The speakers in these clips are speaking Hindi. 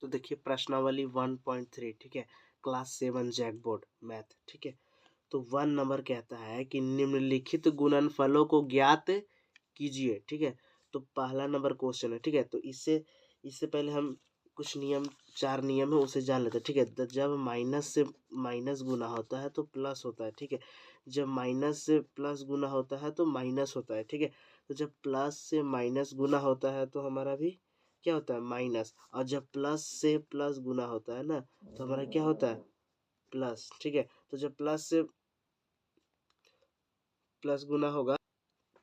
तो देखिए प्रश्नावली 1.3, ठीक है, क्लास 7 जैक बोर्ड मैथ, ठीक है। तो 1 नंबर कहता है कि निम्नलिखित गुणनफलों को ज्ञात कीजिए, ठीक है। तो पहला नंबर क्वेश्चन है, ठीक है। तो इससे इससे पहले हम कुछ नियम, 4 नियम है उसे जान लेते हैं, ठीक है। तो जब माइनस से माइनस गुना होता है तो प्लस होता है, ठीक है। जब माइनस से प्लस गुना होता है तो माइनस होता है, ठीक है। तो जब प्लस से माइनस गुना होता है तो हमारा भी क्या होता है, माइनस। और जब प्लस से प्लस गुना होता है ना तो हमारा क्या होता है, प्लस, ठीक है। तो जब प्लस से प्लस गुना होगा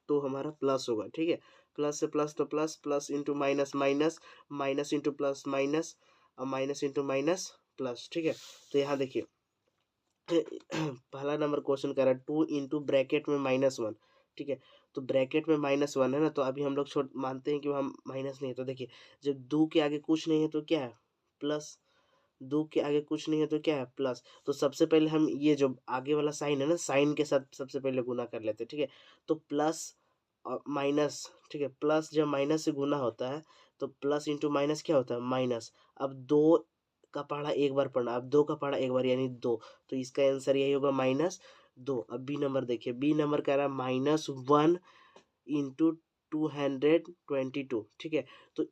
तो हमारा प्लस होगा, ठीक है। प्लस से प्लस तो plus, plus into minus minus, minus into plus minus, और माइनस इंटू माइनस प्लस, ठीक है। तो यहाँ देखिए पहला नंबर क्वेश्चन कह रहा है 2 ब्रैकेट में -1, ठीक है। तो ब्रैकेट में -1 है ना, तो अभी हम लोग छोड़ मानते हैं कि वहाँ माइनस नहीं है। तो देखिए जब 2 के आगे कुछ नहीं है तो क्या है, प्लस। 2 के आगे कुछ नहीं है तो क्या है, प्लस। तो सबसे पहले हम ये जो आगे वाला साइन है ना, साइन के साथ सबसे पहले गुना कर लेते हैं, ठीक है। तो प्लस और माइनस, ठीक है। प्लस जब माइनस से गुना होता है तो प्लस इंटू माइनस क्या होता है, माइनस। अब 2 का पहाड़ा एक बार पढ़ना, अब 2 का पहाड़ा एक बार यानी 2। तो इसका आंसर यही होगा -2। अब बी नंबर देखिए, बी नंबर कह रहा है -1 इंटू 222, ठीक है। तो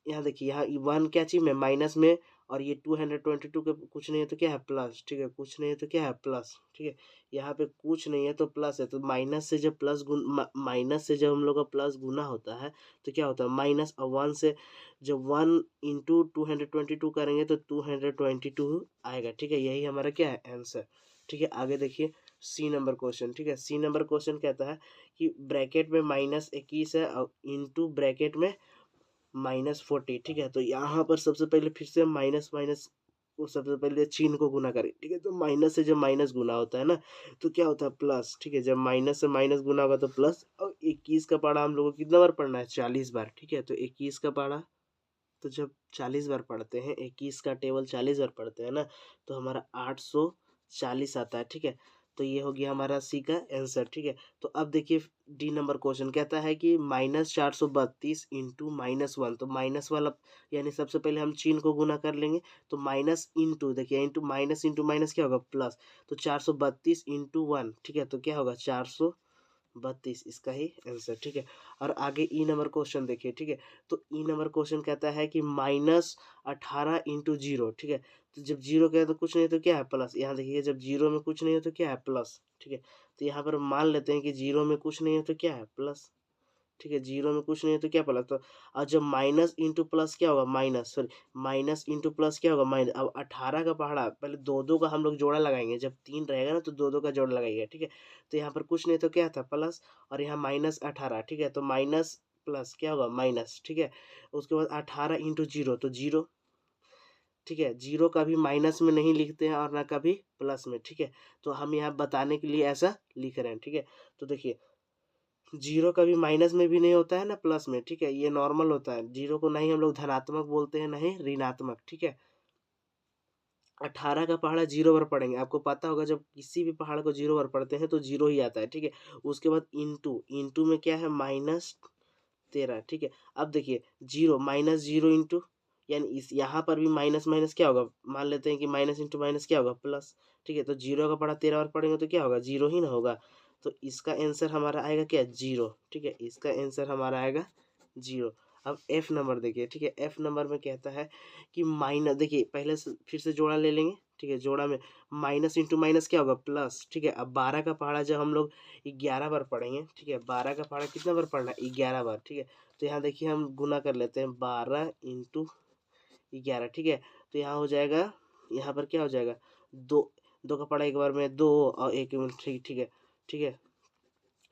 यहाँ देखिए, यहाँ 1 क्या चीज में, माइनस में, और ये 222 के कुछ नहीं है तो क्या है, प्लस, ठीक है। कुछ नहीं है तो क्या है, प्लस, ठीक है। यहाँ पे कुछ नहीं है तो प्लस है, तो माइनस से जब प्लस माइनस से जब हम लोग का प्लस गुना होता है तो क्या होता है, माइनस। और 1 से जब 1 इंटू 222 करेंगे तो 222 आएगा, ठीक है। यही हमारा क्या है, आंसर, ठीक है। आगे देखिए सी नंबर क्वेश्चन, ठीक है। सी नंबर क्वेश्चन कहता है कि ब्रैकेट में -21 है और इंटू ब्रैकेट में -40, ठीक है। तो यहाँ पर सबसे पहले फिर से माइनस माइनस को सबसे पहले चिन्ह को गुना करें, ठीक है। तो माइनस से जब माइनस गुना होता है ना तो क्या होता है, प्लस, ठीक है। जब माइनस से माइनस गुना होगा तो प्लस। और 21 का पढ़ा हम लोगों को कितना बार पढ़ना है, 40 बार, ठीक है। तो 21 का पढ़ा, तो जब 40 बार पढ़ते हैं, 21 का टेबल 40 बार पढ़ते हैं ना तो हमारा 840 आता है, ठीक है। तो ये हो गया हमारा सी का आंसर, ठीक है। तो अब देखिए डी नंबर क्वेश्चन कहता है कि -432 इंटू -1। तो माइनस वाला यानी सबसे पहले हम चिन्ह को गुना कर लेंगे। तो माइनस इंटू, देखिए इंटू माइनस क्या होगा, प्लस। तो 432 इंटू 1, ठीक है। तो क्या होगा, 432, इसका ही आंसर, ठीक है। और आगे ई नंबर क्वेश्चन देखिए, ठीक है। तो ई नंबर क्वेश्चन कहता है कि -18 इंटू 0, ठीक है। तो जब 0 का है तो कुछ नहीं तो क्या है, प्लस। यहाँ देखिए जब 0 में कुछ नहीं है तो क्या है, प्लस, ठीक है। तो यहाँ पर मान लेते हैं कि 0 में कुछ नहीं है तो क्या है, प्लस, ठीक है। 0 में कुछ नहीं है तो क्या, प्लस। तो और जब माइनस इंटू प्लस क्या होगा, minus, sorry, minus into plus क्या होगा, माइनस। अब 18 का पहाड़ा पहले दो दो का हम लोग जोड़ा लगाएंगे, जब 3 रहेगा ना तो दो दो का जोड़ा लगाएंगे, ठीक है। तो यहाँ पर कुछ नहीं तो क्या था, प्लस। और यहाँ -18, ठीक है। तो माइनस प्लस क्या होगा, माइनस, ठीक है। उसके बाद 18 इंटू 0 तो 0, ठीक है। 0 कभी माइनस में नहीं लिखते हैं और ना कभी प्लस में, ठीक है। तो हम यहाँ बताने के लिए ऐसा लिख रहे हैं, ठीक है। तो देखिए 0 कभी माइनस में भी नहीं होता है ना प्लस में, ठीक है। ये नॉर्मल होता है, 0 को ना ही हम लोग धनात्मक बोलते हैं ना ही ऋणात्मक, ठीक है। 18 का पहाड़ा 0 बार पढ़ेंगे, आपको पता होगा जब किसी भी पहाड़ को 0 बार पढ़ते हैं तो 0 ही आता है, ठीक है। उसके बाद इंटू, इंटू में क्या है, -13, ठीक है। अब देखिए 0 -0 इंटू, यानी इस यहाँ पर भी माइनस माइनस क्या होगा, मान लेते हैं कि माइनस इंटू माइनस क्या होगा, प्लस, ठीक है। तो 0 का पढ़ा 13 बार पढ़ेंगे तो क्या होगा, 0 ही ना होगा। तो इसका आंसर हमारा आएगा क्या, 0, ठीक है। इसका आंसर हमारा आएगा 0। अब एफ नंबर देखिए, ठीक है। एफ नंबर में कहता है कि माइनस, देखिए पहले से फिर से जोड़ा ले लेंगे, ठीक है। जोड़ा में माइनस इंटू माइनस क्या होगा, प्लस, ठीक है। अब 12 का पहाड़ा जब हम लोग 11 बार पढ़ेंगे, ठीक है। 12 का पहाड़ा कितना बार पढ़ना है, 11 बार, ठीक है। तो यहाँ देखिए हम गुना कर लेते हैं, 12 इंटू 11, ठीक है। तो यहाँ हो जाएगा, यहाँ पर क्या हो जाएगा, 2, 2 का पहाड़ा एक बार में 2 और एक में, ठीक, ठीक है, ठीक है।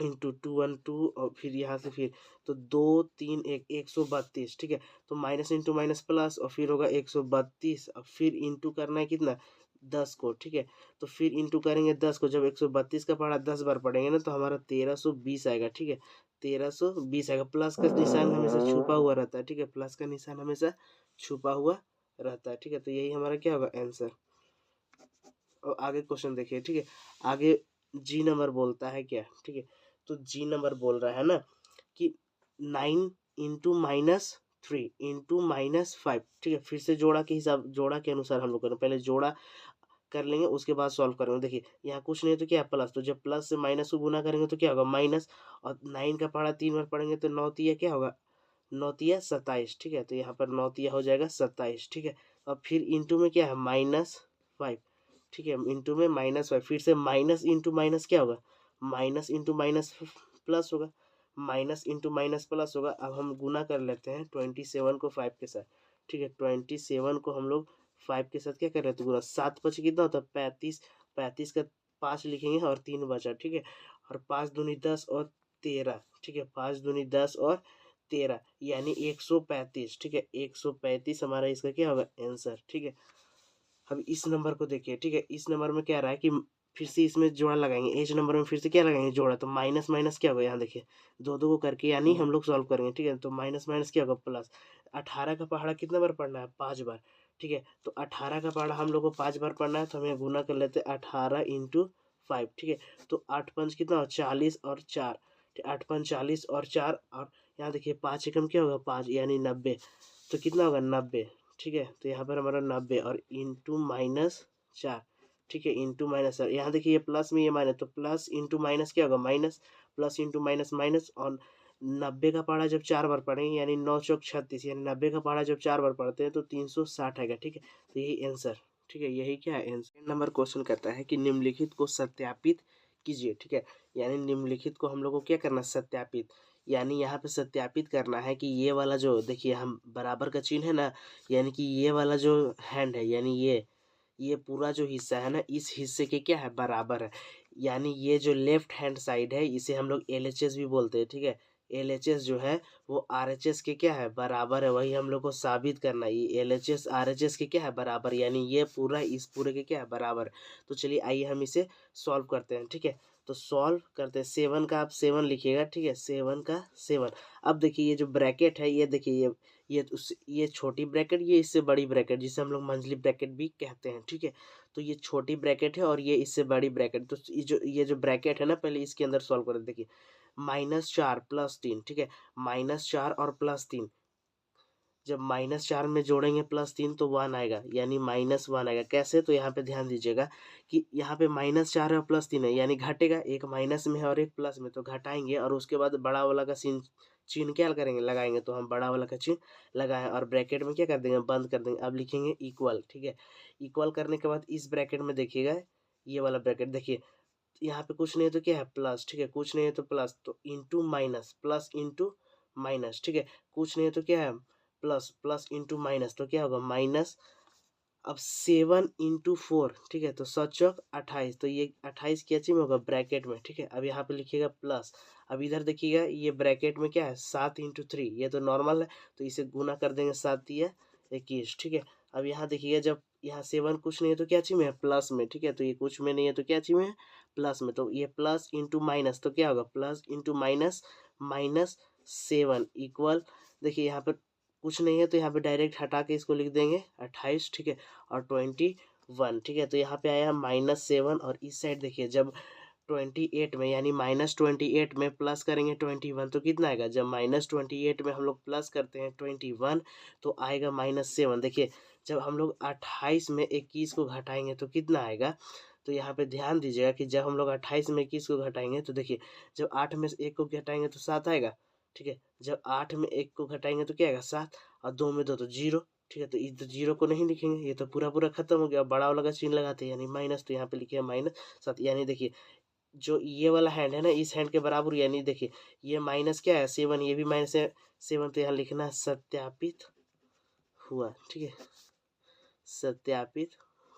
इंटू 212 और फिर यहाँ से फिर, तो 2 3 1 132, ठीक है। तो माइनस इंटू माइनस प्लस और फिर होगा 132 और फिर इंटू करना है कितना, 10 को, ठीक है। तो फिर इंटू करेंगे 10 को, जब 132 का पढ़ा 10 बार पढ़ेंगे ना तो हमारा 1320 आएगा, ठीक है। 1320 आएगा। प्लस का निशान हमेशा छुपा हुआ रहता है, ठीक है। प्लस का निशान हमेशा छुपा हुआ रहता है, ठीक है। तो यही हमारा क्या होगा, आंसर। और आगे क्वेश्चन देखिए, ठीक है। आगे जी नंबर बोलता है क्या, ठीक है। तो जी नंबर बोल रहा है ना कि 9 इंटू 3 इंटू -5, ठीक है। फिर से जोड़ा के अनुसार हम लोग करें, पहले जोड़ा कर लेंगे उसके बाद सॉल्व करेंगे। देखिए यहाँ कुछ नहीं है तो क्या है प्लस, तो जब प्लस से माइनस को गुना करेंगे तो क्या होगा माइनस, और 9 का पहाड़ा 3 बार पढ़ेंगे तो 9 तिया क्या होगा, 9 तिया 27, ठीक है। तो यहाँ पर 9 तिया हो जाएगा 27, ठीक है। और फिर इंटू में क्या है -5, ठीक है, इंटू में -5, फिर से माइनस इंटू माइनस क्या होगा, माइनस इंटू माइनस प्लस होगा, माइनस इंटू माइनस प्लस होगा। अब हम गुना कर लेते हैं 27 को 5 के साथ, ठीक है। 27 को हम लोग 5 के साथ क्या कर रहे थे गुना, 7 5 कितना होता है 35, 35 का 5 लिखेंगे और 3 बचा, ठीक है। और 5 दूनी 10 और 13, ठीक है, 5 दूनी 10 और 13 यानी 135, ठीक है। 135 हमारा इसका क्या होगा आंसर, ठीक है। अब इस नंबर को देखिए, ठीक है, इस नंबर में क्या रहा है कि फिर से इसमें जोड़ा लगाएंगे, एज नंबर में फिर से क्या लगाएंगे जोड़ा, तो माइनस माइनस क्या होगा यहाँ देखिए, दो दो को करके यानी हम लोग सॉल्व करेंगे, ठीक है। तो माइनस माइनस क्या होगा प्लस, 18 का पहाड़ा कितना बार पढ़ना है 5 बार, ठीक है। तो 18 का पहाड़ा हम लोग को 5 बार पढ़ना है, तो हमें गुना कर लेते हैं 18 इंटू 5, ठीक है। तो 8 5 कितना 40 और 4, 8 5 40 और 4, और यहाँ देखिए 5 एकम क्या होगा 5 यानी 90, तो कितना होगा 90, ठीक है। तो यहाँ पर हमारा 90 और इंटू -4, ठीक है, इंटू -4। यहाँ देखिए ये प्लस में ये माइनस, तो प्लस इंटू माइनस क्या होगा minus, plus into minus minus. और 90 का पहाड़ा जब 4 बार पढ़ेंगे यानी 9 चौक 36, यानी 90 का पहाड़ा जब 4 बार पढ़ते हैं तो 360 आएगा, ठीक है। तो यही आंसर, ठीक है, यही क्या है आंसर। नंबर क्वेश्चन कहता है कि निम्नलिखित को सत्यापित कीजिए, ठीक है। यानी निम्नलिखित को हम लोग को क्या करना सत्यापित, यानी यहाँ पे सत्यापित करना है कि ये वाला जो देखिए हम बराबर का चिन्ह है ना, यानी कि ये वाला जो हैंड है यानी ये पूरा जो हिस्सा है ना इस हिस्से के क्या है बराबर है। यानी ये जो लेफ्ट हैंड साइड है इसे हम लोग LHS भी बोलते हैं, ठीक है। LHS जो है वो RHS के क्या है बराबर है, वही हम लोग को साबित करना है। ये LHS RHS के क्या है बराबर, यानी ये पूरा इस पूरे के क्या है बराबर। तो चलिए आइए हम इसे सॉल्व करते हैं, ठीक है। तो सॉल्व करते हैं, 7 का आप 7 लिखिएगा, ठीक है, 7 का 7। अब देखिए ये जो ब्रैकेट है ये देखिए ये छोटी ब्रैकेट, ये इससे बड़ी ब्रैकेट जिसे हम लोग मंझली ब्रैकेट भी कहते हैं, ठीक है। तो ये छोटी ब्रैकेट है और ये इससे बड़ी ब्रैकेट, तो ये जो ब्रैकेट है ना पहले इसके अंदर सॉल्व करें। देखिए -4 + 3, ठीक है, -4 और +3, जब -4 में जोड़ेंगे +3 तो 1 आएगा, यानी -1 आएगा। कैसे, तो यहाँ पे ध्यान दीजिएगा कि यहाँ पे -4 है और +3 है यानी घटेगा, एक माइनस में है और एक प्लस में, तो घटाएंगे और उसके बाद बड़ा वाला का चिन्ह क्या करेंगे लगाएंगे, तो हम बड़ा वाला का चिन्ह लगाएं और ब्रैकेट में क्या कर देंगे बंद कर देंगे। अब लिखेंगे इक्वल, ठीक है। इक्वल करने के बाद इस ब्रैकेट में देखिएगा, ये वाला ब्रैकेट देखिए, यहाँ पे कुछ नहीं है तो क्या है प्लस, ठीक है, कुछ नहीं है तो प्लस, तो into minus, plus into minus, ठीक है। कुछ नहीं है तो क्या है प्लस, प्लस इंटू माइनस, तो क्या होगा माइनस। अब 7 इंटू 4, ठीक है, तो 7 × 28, तो ये 28 कैसे में होगा ब्रैकेट में, ठीक है। अब यहाँ पे लिखिएगा प्लस। अब इधर देखिएगा ये ब्रैकेट में क्या है 7 इंटू 3, ये तो नॉर्मल है, तो इसे गुना कर देंगे 7 या 21, ठीक है। अब यहाँ देखिएगा जब यहाँ 7 कुछ नहीं है तो क्या चीज में है प्लस में, ठीक है, तो ये कुछ में नहीं है तो क्या चीज में है प्लस में, तो ये प्लस इंटू माइनस, तो क्या होगा प्लस इंटू माइनस -7 इक्वल। देखिए यहाँ पर कुछ नहीं है तो यहाँ पे डायरेक्ट हटा के इसको लिख देंगे 28, ठीक है, और 21, ठीक है। तो यहाँ पे आया -7 और इस साइड देखिए जब 28 में यानी -28 में प्लस करेंगे 21 तो कितना आएगा, जब -28 में हम लोग प्लस करते हैं 21 तो आएगा -7। देखिए जब हम लोग 28 में 21 को घटाएंगे तो कितना आएगा, तो यहाँ पे ध्यान दीजिएगा कि जब हम लोग 28 में 21 को घटाएंगे तो देखिए जब 8 में से 1 को घटाएंगे तो 7 आएगा, ठीक है। जब 8 में 1 को घटाएंगे तो क्या आएगा 7, और 2 में 2 तो 0, ठीक है। तो इस 0 को नहीं लिखेंगे, ये तो पूरा पूरा खत्म हो गया। अब बड़ा वाला का चिन्ह लगाते हैं यानी माइनस, तो यहाँ पे लिखे -7, यानी देखिए जो ये वाला हैंड है ना इस हैंड के बराबर, यानी देखिए ये माइनस क्या है 7, ये भी माइनस है 7, तो यहाँ लिखना है सत्यापित हुआ, ठीक है, सत्यापित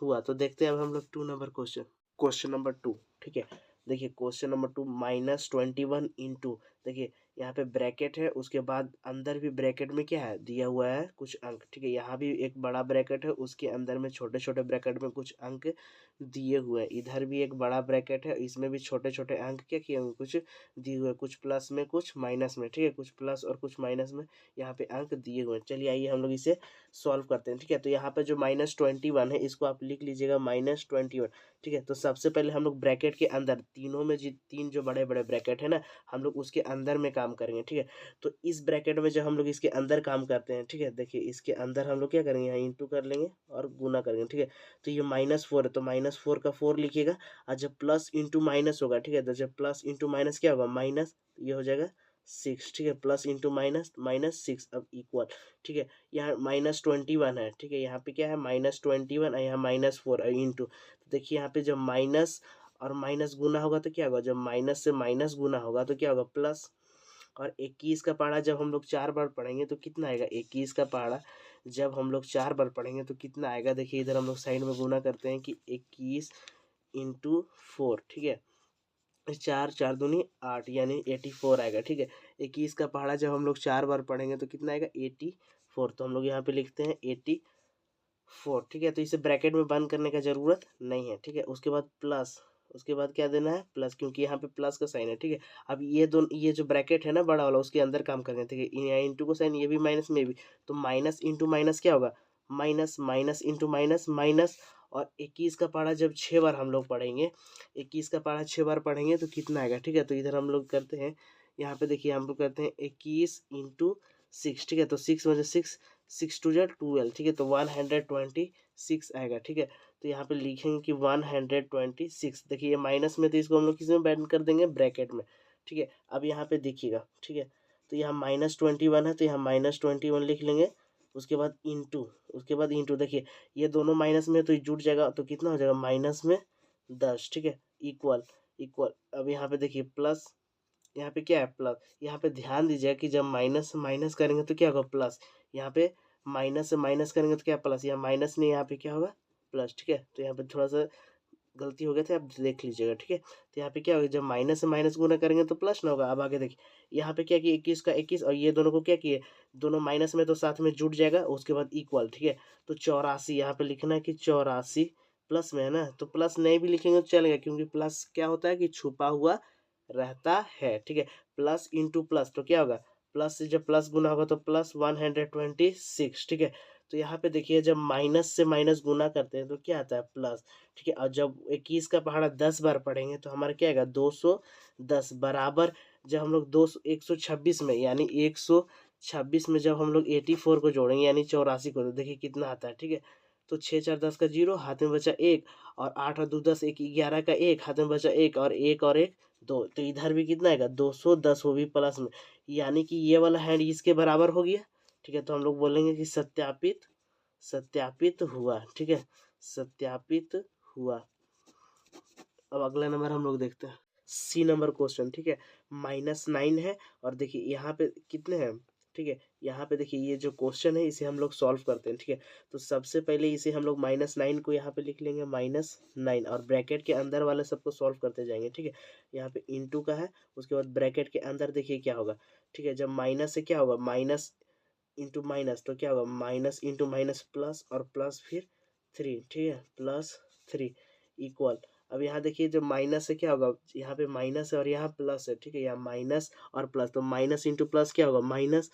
हुआ। तो देखते हैं अब हम लोग 2 नंबर क्वेश्चन, क्वेश्चन नंबर 2, ठीक है। देखिए क्वेश्चन नंबर 2 -21 इंटू, देखिए यहाँ पे ब्रैकेट है उसके बाद अंदर भी ब्रैकेट में क्या है दिया हुआ है कुछ अंक, ठीक है। यहाँ भी एक बड़ा ब्रैकेट है उसके अंदर में छोटे छोटे ब्रैकेट में कुछ अंक दिए हुए हैं। इधर भी एक बड़ा ब्रैकेट है इसमें भी छोटे छोटे अंक क्या किए हुए कुछ दिए हुए, कुछ प्लस में कुछ माइनस में, ठीक है, कुछ प्लस और कुछ माइनस में यहाँ पे अंक दिए हुए हैं। चलिए आइए हम लोग इसे सॉल्व करते हैं, ठीक है। तो यहाँ पे जो -21 है इसको आप लिख लीजिएगा -21, ठीक है। तो सबसे पहले हम लोग ब्रैकेट के अंदर तीनों में तीन जो बड़े बड़े ब्रैकेट है ना हम लोग उसके अंदर में काम काम करेंगे, ठीक है। तो इस ब्रैकेट में जब हम लोग इसके अंदर काम करते हैं, ठीक है, देखिए इसके अंदर हम लोग क्या करेंगे, यहाँ इंटू कर लेंगे और गुना करेंगे, ठीक है। तो ये -4 है तो -4 का 4 लिखिएगा, और जब प्लस इंटू माइनस होगा, ठीक है, तो जब प्लस इंटू माइनस क्या होगा, माइनस, ये हो जाएगा 6, ठीक है, प्लस इंटू माइनस -6, अब इक्वल, ठीक है। यहाँ -21 है, ठीक है, यहाँ पे क्या है -21 और यहाँ -4 इंटू, तो देखिए यहाँ पे जब माइनस और माइनस गुना होगा तो क्या होगा, जब माइनस से माइनस गुना होगा तो क्या होगा, प्लस। और 21 का पहाड़ा जब हम लोग 4 बार पढ़ेंगे तो कितना आएगा, 21 का पहाड़ा जब हम लोग 4 बार पढ़ेंगे तो कितना आएगा, देखिए इधर हम लोग साइड में गुना करते हैं कि 21 इंटू 4, ठीक है, 4 4 दूनी 8 यानी 84 आएगा, ठीक है। 21 का पहाड़ा जब हम लोग 4 बार पढ़ेंगे तो कितना आएगा, 84, तो हम लोग यहाँ पे लिखते हैं 84, ठीक है। तो इसे ब्रैकेट में बंद करने का जरूरत नहीं है, ठीक है। उसके बाद प्लस, उसके बाद क्या देना है, प्लस, क्योंकि यहाँ पे प्लस का साइन है, ठीक है। अब ये दोनों, ये जो ब्रैकेट है ना बड़ा वाला, उसके अंदर काम करेंगे, ठीक है। यहाँ इंटू का साइन, ये भी माइनस में भी, तो माइनस इंटू माइनस क्या होगा, minus, minus into minus minus. और 21 का पहाड़ा जब 6 बार हम लोग पढ़ेंगे, 21 का पहाड़ा 6 बार पढ़ेंगे तो कितना आएगा, ठीक है। तो इधर हम लोग करते हैं, यहाँ पे देखिए हम लोग करते हैं 21 इंटू 6, ठीक है। तो 6 में से 6, 6 टू 12, ठीक है, तो 126 आएगा, ठीक है। तो यहाँ पे लिखेंगे कि 126, देखिए ये माइनस में, तो इसको हम लोग किस में बैंड कर देंगे, ब्रैकेट में, ठीक है। अब यहाँ पे देखिएगा, ठीक है, तो यहाँ -21 है तो यहाँ -21 लिख लेंगे, उसके बाद इंटू, उसके बाद इंटू, देखिए ये दोनों माइनस में तो ये जुड़ जाएगा तो कितना हो जाएगा, माइनस में 10, ठीक है, इक्वल, इक्वल। अब यहाँ पे देखिए प्लस, यहाँ पे क्या है, प्लस। यहाँ पे ध्यान दीजिए कि जब माइनस से माइनस करेंगे तो क्या होगा, प्लस। यहाँ पे माइनस से माइनस करेंगे तो क्या, प्लस। यहाँ माइनस नहीं, यहाँ पे क्या होगा, प्लस, ठीक है। तो यहाँ पे थोड़ा सा गलती हो गया था, आप देख लीजिएगा, ठीक है। तो यहाँ पे क्या होगा, जब माइनस से माइनस गुना करेंगे तो प्लस ना होगा। अब आगे देखिए, यहाँ पे क्या किया, 21 का 21 और ये दोनों को क्या किए, दोनों माइनस में तो साथ में जुट जाएगा, उसके बाद इक्वल, ठीक है। तो 84 यहाँ पे लिखना है कि 84 प्लस में है ना, तो प्लस नहीं भी लिखेंगे तो चलेगा, क्योंकि प्लस क्या होता है कि छुपा हुआ रहता है, ठीक है। प्लस इंटू प्लस तो क्या होगा, प्लस से जब प्लस गुना होगा तो प्लस 126, ठीक है। तो यहाँ पे देखिए जब माइनस से माइनस गुना करते हैं तो क्या आता है, प्लस, ठीक है। और जब 21 का पहाड़ा 10 बार पढ़ेंगे तो हमारा क्या आएगा, 210 बराबर, जब हम लोग 126 में, यानी 126 में जब हम लोग 84 को जोड़ेंगे यानी 84 को, तो देखिए कितना आता है, ठीक है। तो 6 4 10 का 0, हाथ में बचा 1, और 8 और 2 10, 1 11 का 1, हाथ में बचा 1, और 1 और 1 2, तो इधर भी कितना आएगा, 210, वो भी प्लस में, यानी कि ये वाला हैंड इसके बराबर हो गया, ठीक है। तो हम लोग बोलेंगे कि सत्यापित, सत्यापित हुआ, ठीक है, सत्यापित हुआ। अब अगला नंबर हम लोग देखते हैं, सी नंबर क्वेश्चन, ठीक है। -9 है, और देखिए यहाँ पे कितने हैं, ठीक है। यहाँ पे देखिए ये जो क्वेश्चन है इसे हम लोग सॉल्व करते हैं, ठीक है। तो सबसे पहले इसे हम लोग -9 को यहाँ पे लिख लेंगे, -9, और ब्रैकेट के अंदर वाले सबको सॉल्व करते जाएंगे, ठीक है। यहाँ पे इंटू का है, उसके बाद ब्रैकेट के अंदर देखिए क्या होगा, ठीक है। जब माइनस से क्या होगा, माइनस इंटू माइनस तो क्या होगा, माइनस इंटू माइनस प्लस, और प्लस फिर 3, ठीक है, +3 इक्वल। अब यहाँ देखिए जब माइनस से क्या होगा, यहाँ पे माइनस है और यहाँ प्लस है, ठीक है। यहाँ माइनस और प्लस, तो माइनस इंटू प्लस क्या होगा, माइनस।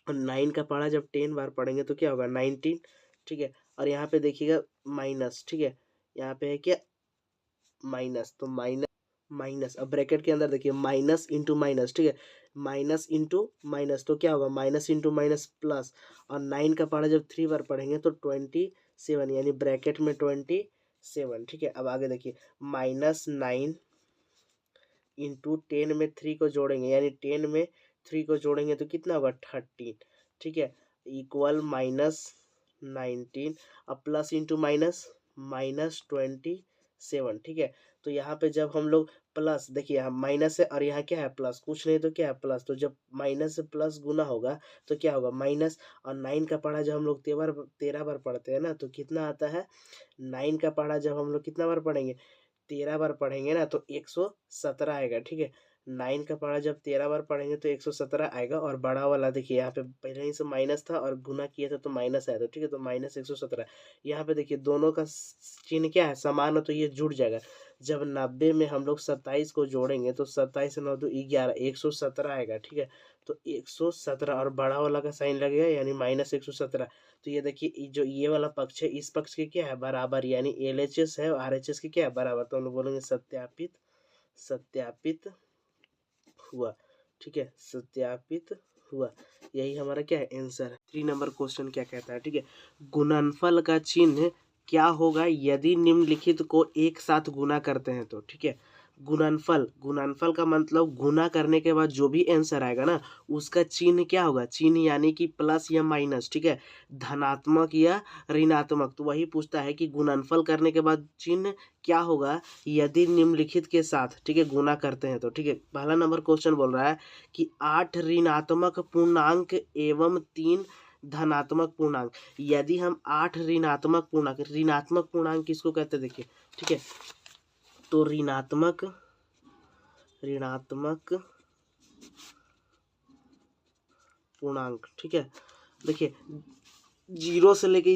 और 9 का पढ़ा जब 10 बार पढ़ेंगे तो क्या होगा, 19, ठीक है। और यहाँ पे देखिएगा माइनस, ठीक है, यहाँ पे है क्या, माइनस, तो माइनस, माइनस, अब ब्रैकेट के अंदर देखिए माइनस इंटू माइनस, ठीक है, माइनस इंटू माइनस तो क्या होगा, माइनस इंटू माइनस प्लस। और 9 का पढ़ा जब 3 बार पढ़ेंगे तो 27, यानी ब्रैकेट में 27, ठीक है। अब आगे देखिए, -9 इंटू 10 में 3 को जोड़ेंगे, यानी 10 में 3 को जोड़ेंगे तो कितना होगा, 13, ठीक है, इक्वल -19। अब प्लस इंटू माइनस, -27, ठीक है। तो यहाँ पे जब हम लोग प्लस, देखिए यहाँ माइनस है और यहाँ क्या है, प्लस, कुछ नहीं तो क्या है, प्लस। तो जब माइनस से प्लस गुना होगा तो क्या होगा, माइनस। और 9 का पढ़ा जब हम लोग 13 बार पढ़ते हैं ना तो कितना आता है, 9 का पढ़ा जब हम लोग कितना बार पढ़ेंगे, 13 बार पढ़ेंगे ना तो 117 आएगा, ठीक है। 9 का पढ़ा जब 13 बार पढ़ेंगे तो 117 आएगा, और बड़ा वाला देखिए यहाँ पे पहले ही से माइनस था और गुना किया था तो माइनस आया था, ठीक है। तो -117, यहाँ पे देखिए दोनों का चिन्ह क्या है, समान है, तो ये जुड़ जाएगा। जब 90 में हम लोग 27 को जोड़ेंगे तो 27 9 2 11, 117 आएगा, ठीक है। तो 117 और बड़ा वाला का साइन लगेगा, यानी -117। तो ये देखिए जो ये वाला पक्ष है इस पक्ष के क्या है, बराबर, यानी LHS है और RHS के क्या है, बराबर। तो हम लोग बोलेंगे सत्यापित, सत्यापित हुआ, ठीक है, सत्यापित हुआ। यही हमारा क्या है आंसर है। 3 नंबर क्वेश्चन क्या कहता है, ठीक है, गुणनफल का चिन्ह क्या होगा यदि निम्नलिखित को एक साथ गुना करते हैं तो, ठीक है। गुणनफल, गुणनफल का मतलब गुना करने के बाद जो भी आंसर आएगा ना उसका चिन्ह क्या होगा, चिन्ह यानी कि प्लस या माइनस, ठीक है, धनात्मक या ऋणात्मक। तो वही पूछता है कि गुणनफल करने के बाद चिन्ह क्या होगा यदि निम्नलिखित के साथ, ठीक है, गुना करते हैं तो, ठीक है। पहला नंबर क्वेश्चन बोल रहा है कि 8 ऋणात्मक पूर्णांक एवं 3 धनात्मक पूर्णांक। यदि हम 8 ऋणात्मक पूर्णांक, ऋणात्मक पूर्णांक किसको कहते हैं देखिए, ठीक है, तो ऋणात्मक पूर्णांक, ठीक है, देखिए जीरो से लेके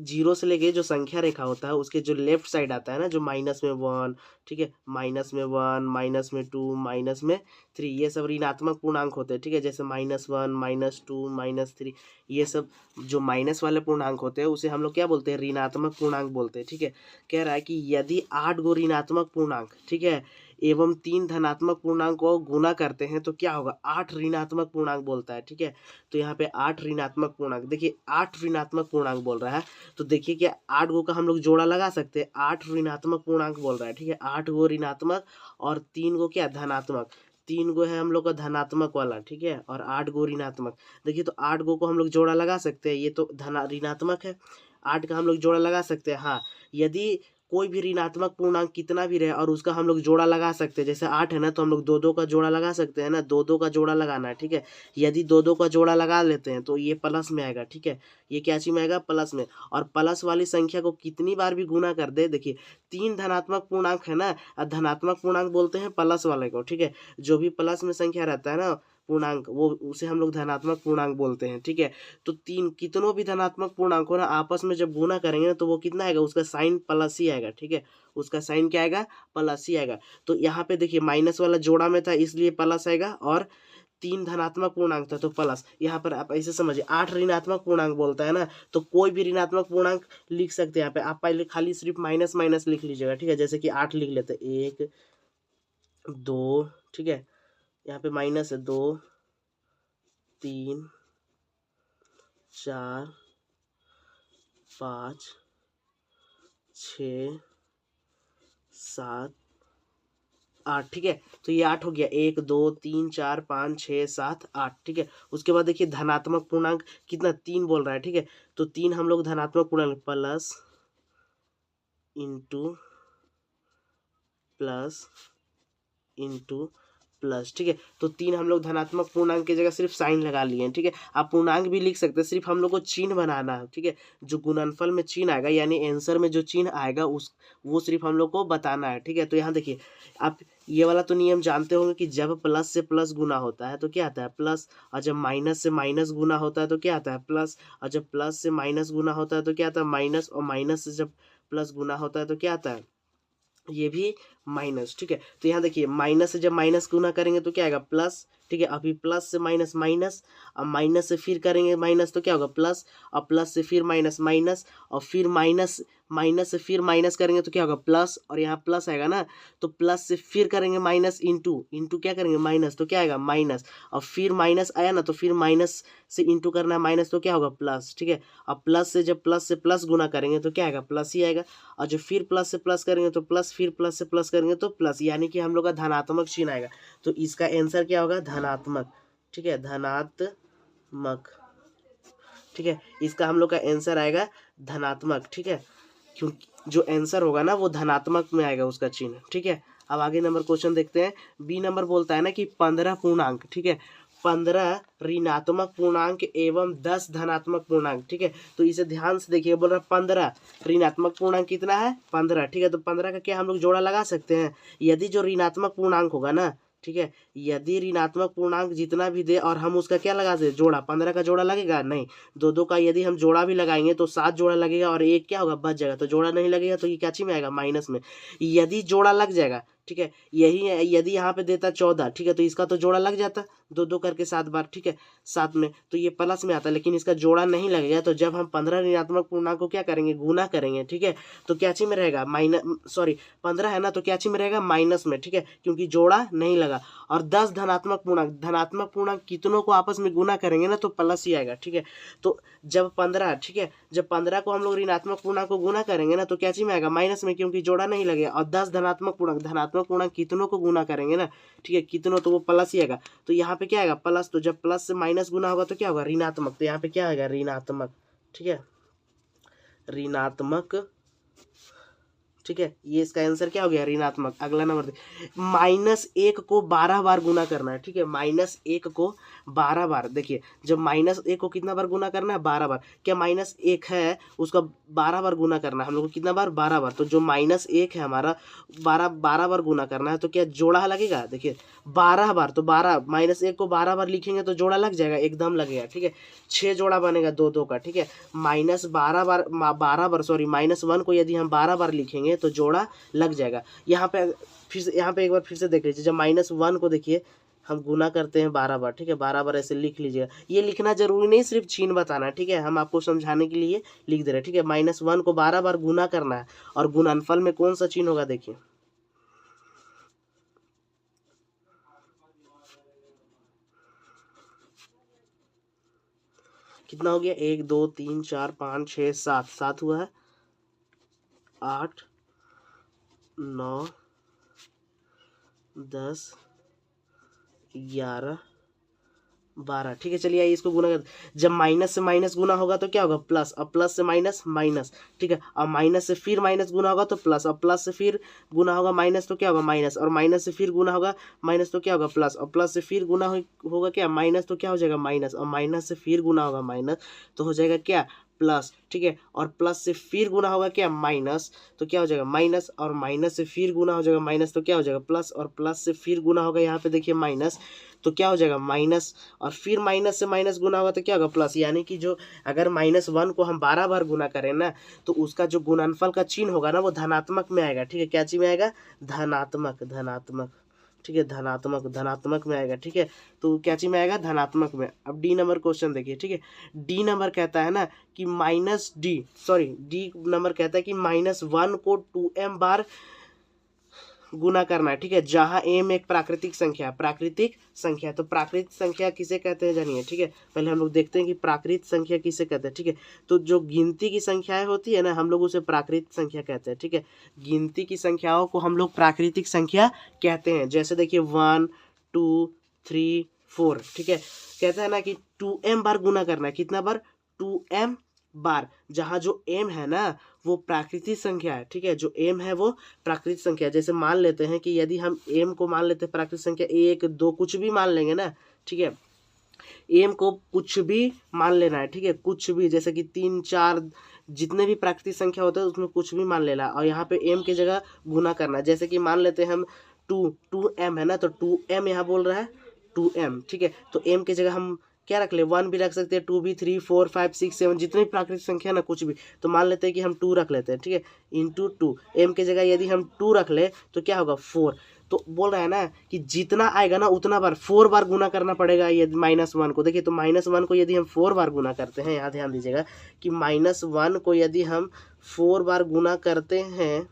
जीरो से लेके जो संख्या रेखा होता है उसके जो लेफ्ट साइड आता है ना, जो माइनस में 1, ठीक है, माइनस में 1, माइनस में 2, माइनस में 3, ये सब ऋणात्मक पूर्णांक होते हैं, ठीक है। जैसे -1, -2, -3, ये सब जो माइनस वाले पूर्णांक होते हैं उसे हम लोग क्या बोलते हैं, ऋणात्मक पूर्णांक बोलते हैं, ठीक है। कह रहा है कि यदि 8 गो ऋणात्मक पूर्णांक, ठीक है, एवं 3 धनात्मक पूर्णांक को गुना करते हैं तो क्या होगा, 8 ऋणात्मक पूर्णांक बोलता है, ठीक है। तो यहाँ पे 8 ऋणात्मक पूर्णांक, देखिए 8 ऋणात्मक पूर्णांक बोल रहा है, तो देखिए कि 8 गो का हम लोग जोड़ा लगा सकते हैं, 8 ऋणात्मक पूर्णांक बोल रहा है, ठीक है, 8 गो ऋणात्मक और 3 गो क्या धनात्मक, 3 गो है हम लोग का धनात्मक वाला, ठीक है, और 8 गो ऋणात्मक। देखिए तो 8 गो को हम लोग जोड़ा लगा सकते हैं, ये तो ऋणात्मक है, 8 का हम लोग जोड़ा लगा सकते हैं। हाँ, यदि कोई भी ऋणात्मक पूर्णांक कितना भी रहे और उसका हम लोग जोड़ा लगा सकते हैं, जैसे 8 है ना तो हम लोग 2 2 का जोड़ा लगा सकते हैं ना, 2 2 का जोड़ा लगाना है, ठीक है। यदि 2 2 का जोड़ा लगा लेते हैं तो ये प्लस में आएगा, ठीक है, ये क्या चीज में आएगा, प्लस में। और प्लस वाली संख्या को कितनी बार भी गुना कर दे, देखिए 3 धनात्मक पूर्णांक है ना, और धनात्मक पूर्णांक बोलते हैं प्लस वाले को, ठीक है, जो भी प्लस में संख्या रहता है ना पूर्णांक, वो उसे हम लोग धनात्मक पूर्णांक बोलते हैं, ठीक है। तो 3 कितनों भी धनात्मक पूर्णांक हो ना आपस में जब गुना करेंगे ना तो वो कितना आएगा, उसका साइन प्लस ही आएगा, ठीक है, उसका साइन क्या आएगा, प्लस ही आएगा। तो यहाँ पे देखिए माइनस वाला जोड़ा में था इसलिए प्लस आएगा, और 3 धनात्मक पूर्णांक था तो प्लस। यहाँ पर आप ऐसे समझिए 8 ऋणात्मक पूर्णांक बोलता है ना, तो कोई भी ऋणात्मक पूर्णांक लिख सकते हैं। यहाँ पे आप पहले खाली सिर्फ माइनस माइनस लिख लीजिएगा, ठीक है, जैसे कि 8 लिख लेते हैं, 1 2, ठीक है, यहाँ पे माइनस है 2 3 4 5 6 7 8, ठीक है। तो ये 8 हो गया, 1 2 3 4 5 6 7 8, ठीक है। उसके बाद देखिए धनात्मक पूर्णांक कितना, 3 बोल रहा है, ठीक है, तो 3 हम लोग धनात्मक पूर्णांक plus into plus into plus, ठीक है। तो 3 हम लोग धनात्मक पूर्णांक की जगह सिर्फ साइन लगा लिए हैं, ठीक है। आप पूर्णांक भी लिख सकते हैं, सिर्फ हम लोग को चिन्ह बनाना है, ठीक है। जो गुणनफल में चिन्ह आएगा यानी आंसर में जो चिन्ह आएगा वो सिर्फ हम लोग को बताना है, ठीक है। तो यहाँ देखिए आप ये वाला तो नियम जानते होंगे कि जब प्लस से प्लस गुना होता है तो क्या आता है, प्लस, और जब माइनस से माइनस गुना होता है तो क्या आता है, प्लस, और जब प्लस से माइनस गुना होता है तो क्या आता है, माइनस, और माइनस से जब प्लस गुना होता है तो क्या आता है, ये भी माइनस, ठीक है। तो यहाँ देखिए माइनस से जब माइनस गुना करेंगे तो क्या आएगा, प्लस, ठीक है। अभी प्लस से माइनस माइनस, अब माइनस से फिर करेंगे माइनस तो क्या होगा, प्लस, और प्लस से फिर माइनस माइनस, और फिर माइनस, माइनस से फिर माइनस करेंगे तो क्या होगा, प्लस, और यहाँ प्लस आएगा ना, तो प्लस से फिर करेंगे माइनस, इंटू इंटू क्या करेंगे, माइनस, तो क्या आएगा माइनस, और फिर माइनस आया ना तो फिर माइनस से इंटू करना है माइनस तो क्या होगा, प्लस, ठीक है। अब प्लस से जब प्लस से प्लस गुना करेंगे तो क्या आएगा, प्लस ही आएगा, और जो फिर प्लस से प्लस करेंगे तो प्लस, फिर प्लस से प्लस करेंगे तो प्लस, यानी कि हम लोग का धनात्मक चिन्ह आएगा। तो इसका आंसर क्या होगा, धनात्मक, ठीक है, धनात्मक, ठीक है, इसका हम लोग का आंसर आएगा धनात्मक, ठीक है, क्योंकि जो आंसर होगा ना वो धनात्मक में आएगा उसका चिन्ह, ठीक है। अब आगे नंबर क्वेश्चन देखते हैं। बी नंबर बोलता है ना कि 15 पूर्णांक, ठीक है, 15 ऋणात्मक पूर्णांक एवं 10 धनात्मक पूर्णांक, ठीक है। तो इसे ध्यान से देखिए, बोल रहा 15 ऋणात्मक पूर्णांक कितना है, 15, ठीक है। तो 15 का क्या हम लोग जोड़ा लगा सकते हैं, यदि जो ऋणात्मक पूर्णांक होगा ना, ठीक है, यदि ऋणात्मक पूर्णांक जितना भी दे और हम उसका क्या लगा दे, जोड़ा, 15 का जोड़ा लगेगा नहीं, 2 2 का यदि हम जोड़ा भी लगाएंगे तो 7 जोड़ा लगेगा और एक क्या होगा, बच जाएगा, तो जोड़ा नहीं लगेगा तो ये क्या चीज में आएगा, माइनस में। यदि जोड़ा लग जाएगा ठीक है। यही है, यदि यहाँ पे देता 14, ठीक है, तो इसका तो जोड़ा लग जाता 2 करके 7 बार, ठीक है, 7 में, तो ये प्लस में आता, लेकिन इसका जोड़ा नहीं लगेगा। तो जब हम 15 ऋणात्मक पूर्णांक को क्या करेंगे, गुना करेंगे, ठीक है, तो क्या चीज में रहेगा, 15 है ना, तो क्या चीज में रहेगा, माइनस में, ठीक है, क्योंकि जोड़ा नहीं लगा। और 10 धनात्मक पूर्णांक कितनों को आपस में गुना करेंगे ना, तो प्लस ही आएगा, ठीक है। तो जब 15, ठीक है, जब 15 को हम लोग ऋणात्मक पूर्णांक को गुना करेंगे ना, तो क्या चीज में आएगा, माइनस में, क्योंकि जोड़ा नहीं लगेगा। और 10 धनात्मक पूर्णांक कितनों को गुना करेंगे ना, ठीक है, कितनों, तो वो प्लस ही आएगा। तो यहाँ पे क्या आएगा, प्लस। तो जब प्लस से माइनस गुना होगा तो क्या होगा, ऋणात्मक। तो यहाँ पे क्या आएगा, ऋणात्मक, ठीक है, ऋणात्मक, ठीक है, ये इसका आंसर क्या हो गया, ऋणात्मक। अगला नंबर -1 को 12 बार गुना करना है, ठीक है, -1 को 12 बार। देखिए, जब -1 को कितना बार गुना करना है, 12 बार। क्या -1 है, उसका 12 बार गुना करना है हम लोग को, कितना बार, 12 बार। तो जो -1 है हमारा, 12 बार गुना करना है, तो क्या जोड़ा लगेगा, देखिए 12 बार, तो 12 -1 को 12 बार लिखेंगे तो जोड़ा लग जाएगा, एकदम लगेगा, ठीक है। 6 जोड़ा बनेगा 2 का, ठीक है। -1 को यदि हम 12 बार लिखेंगे तो जोड़ा लग जाएगा। यहाँ पे एक बार फिर से देख लीजिए, जब -1 को देखिए हम गुना करते हैं 12 बार, ठीक है, 12 बार ऐसे लिख लीजिएगा। ये लिखना जरूरी नहीं, सिर्फ चिन्ह बताना, ठीक है, हम आपको समझाने के लिए लिख दे रहे हैं, ठीक है। -1 को 12 बार गुना करना है, और गुणनफल में कौन सा चिन्ह होगा, देखिए, कितना हो गया, 1 2 3 4 5 6 7, 7 हुआ है, 8 9 10 11 12, ठीक है। चलिए आइए इसको गुना कर, जब माइनस से माइनस गुना होगा तो क्या होगा, प्लस। और प्लस से माइनस, माइनस, ठीक है। और माइनस से फिर माइनस गुना होगा तो प्लस। और प्लस से फिर गुना होगा माइनस, तो क्या होगा, माइनस। और माइनस से फिर गुना होगा माइनस, तो क्या होगा, प्लस। और प्लस से फिर गुना होगा क्या, माइनस, तो क्या हो जाएगा, माइनस। और माइनस से फिर गुना होगा माइनस, तो हो जाएगा क्या, प्लस, ठीक है। और प्लस से फिर गुना होगा क्या, माइनस, तो क्या हो जाएगा, माइनस। और माइनस से फिर गुना हो जाएगा माइनस, तो क्या हो जाएगा, प्लस। और प्लस से फिर गुना होगा, यहाँ पे देखिए माइनस, तो क्या हो जाएगा, माइनस। और फिर माइनस से माइनस गुना होगा तो क्या होगा, प्लस। यानी कि जो अगर -1 को हम 12 बार गुना करें ना, तो उसका जो गुणनफल का चिन्ह होगा ना, वो धनात्मक में आएगा, ठीक है। क्या चीज में आएगा, धनात्मक, धनात्मक, ठीक है, धनात्मक में आएगा, ठीक है। तो क्या चीज में आएगा, धनात्मक में। अब डी नंबर क्वेश्चन देखिए, ठीक है। डी नंबर कहता है ना कि डी नंबर कहता है कि -1 को 2m बार गुना करना है, ठीक है, जहां m एक प्राकृतिक संख्या है। तो प्राकृतिक संख्या किसे कहते हैं जानिए, ठीक है। पहले हम लोग देखते हैं कि प्राकृतिक संख्या किसे कहते हैं, ठीक है। तो जो गिनती की संख्याएं होती है ना, हम लोग उसे प्राकृतिक संख्या कहते हैं, ठीक है। गिनती की संख्याओं को हम लोग प्राकृतिक संख्या कहते हैं। जैसे देखिए 1 2 3 4, ठीक है। कहता है ना कि 2m बार गुना करना है, कितना बार, 2m बार, जहाँ जो m है ना वो प्राकृतिक संख्या है, ठीक है। जो m है वो प्राकृतिक संख्या है। जैसे मान लेते हैं कि यदि हम m को मान लेते हैं प्राकृतिक संख्या 1 2 कुछ भी मान लेंगे ना, ठीक है, m को कुछ भी मान लेना है, ठीक है, कुछ भी, जैसे कि 3 4 जितने भी प्राकृतिक संख्या होते हैं उसमें कुछ भी मान लेना, और यहाँ पे m की जगह गुना करना। जैसे कि मान लेते हैं हम 2m है ना, तो 2m यहाँ बोल रहा है 2m, ठीक है। तो m की जगह हम क्या रख ले, 1 भी रख सकते हैं, 2 भी, 3 4 5 6 7 जितनी प्राकृतिक संख्या ना, कुछ भी। तो मान लेते हैं कि हम 2 रख लेते हैं, ठीक है, इंटू 2। m की जगह यदि हम 2 रख ले तो क्या होगा, 4। तो बोल रहा है ना कि जितना आएगा ना उतना बार 4 बार गुना करना पड़ेगा यदि -1 को। देखिए, तो -1 को यदि हम 4 बार गुना करते हैं, यहाँ ध्यान दीजिएगा कि -1 को यदि हम 4 बार गुना करते हैं,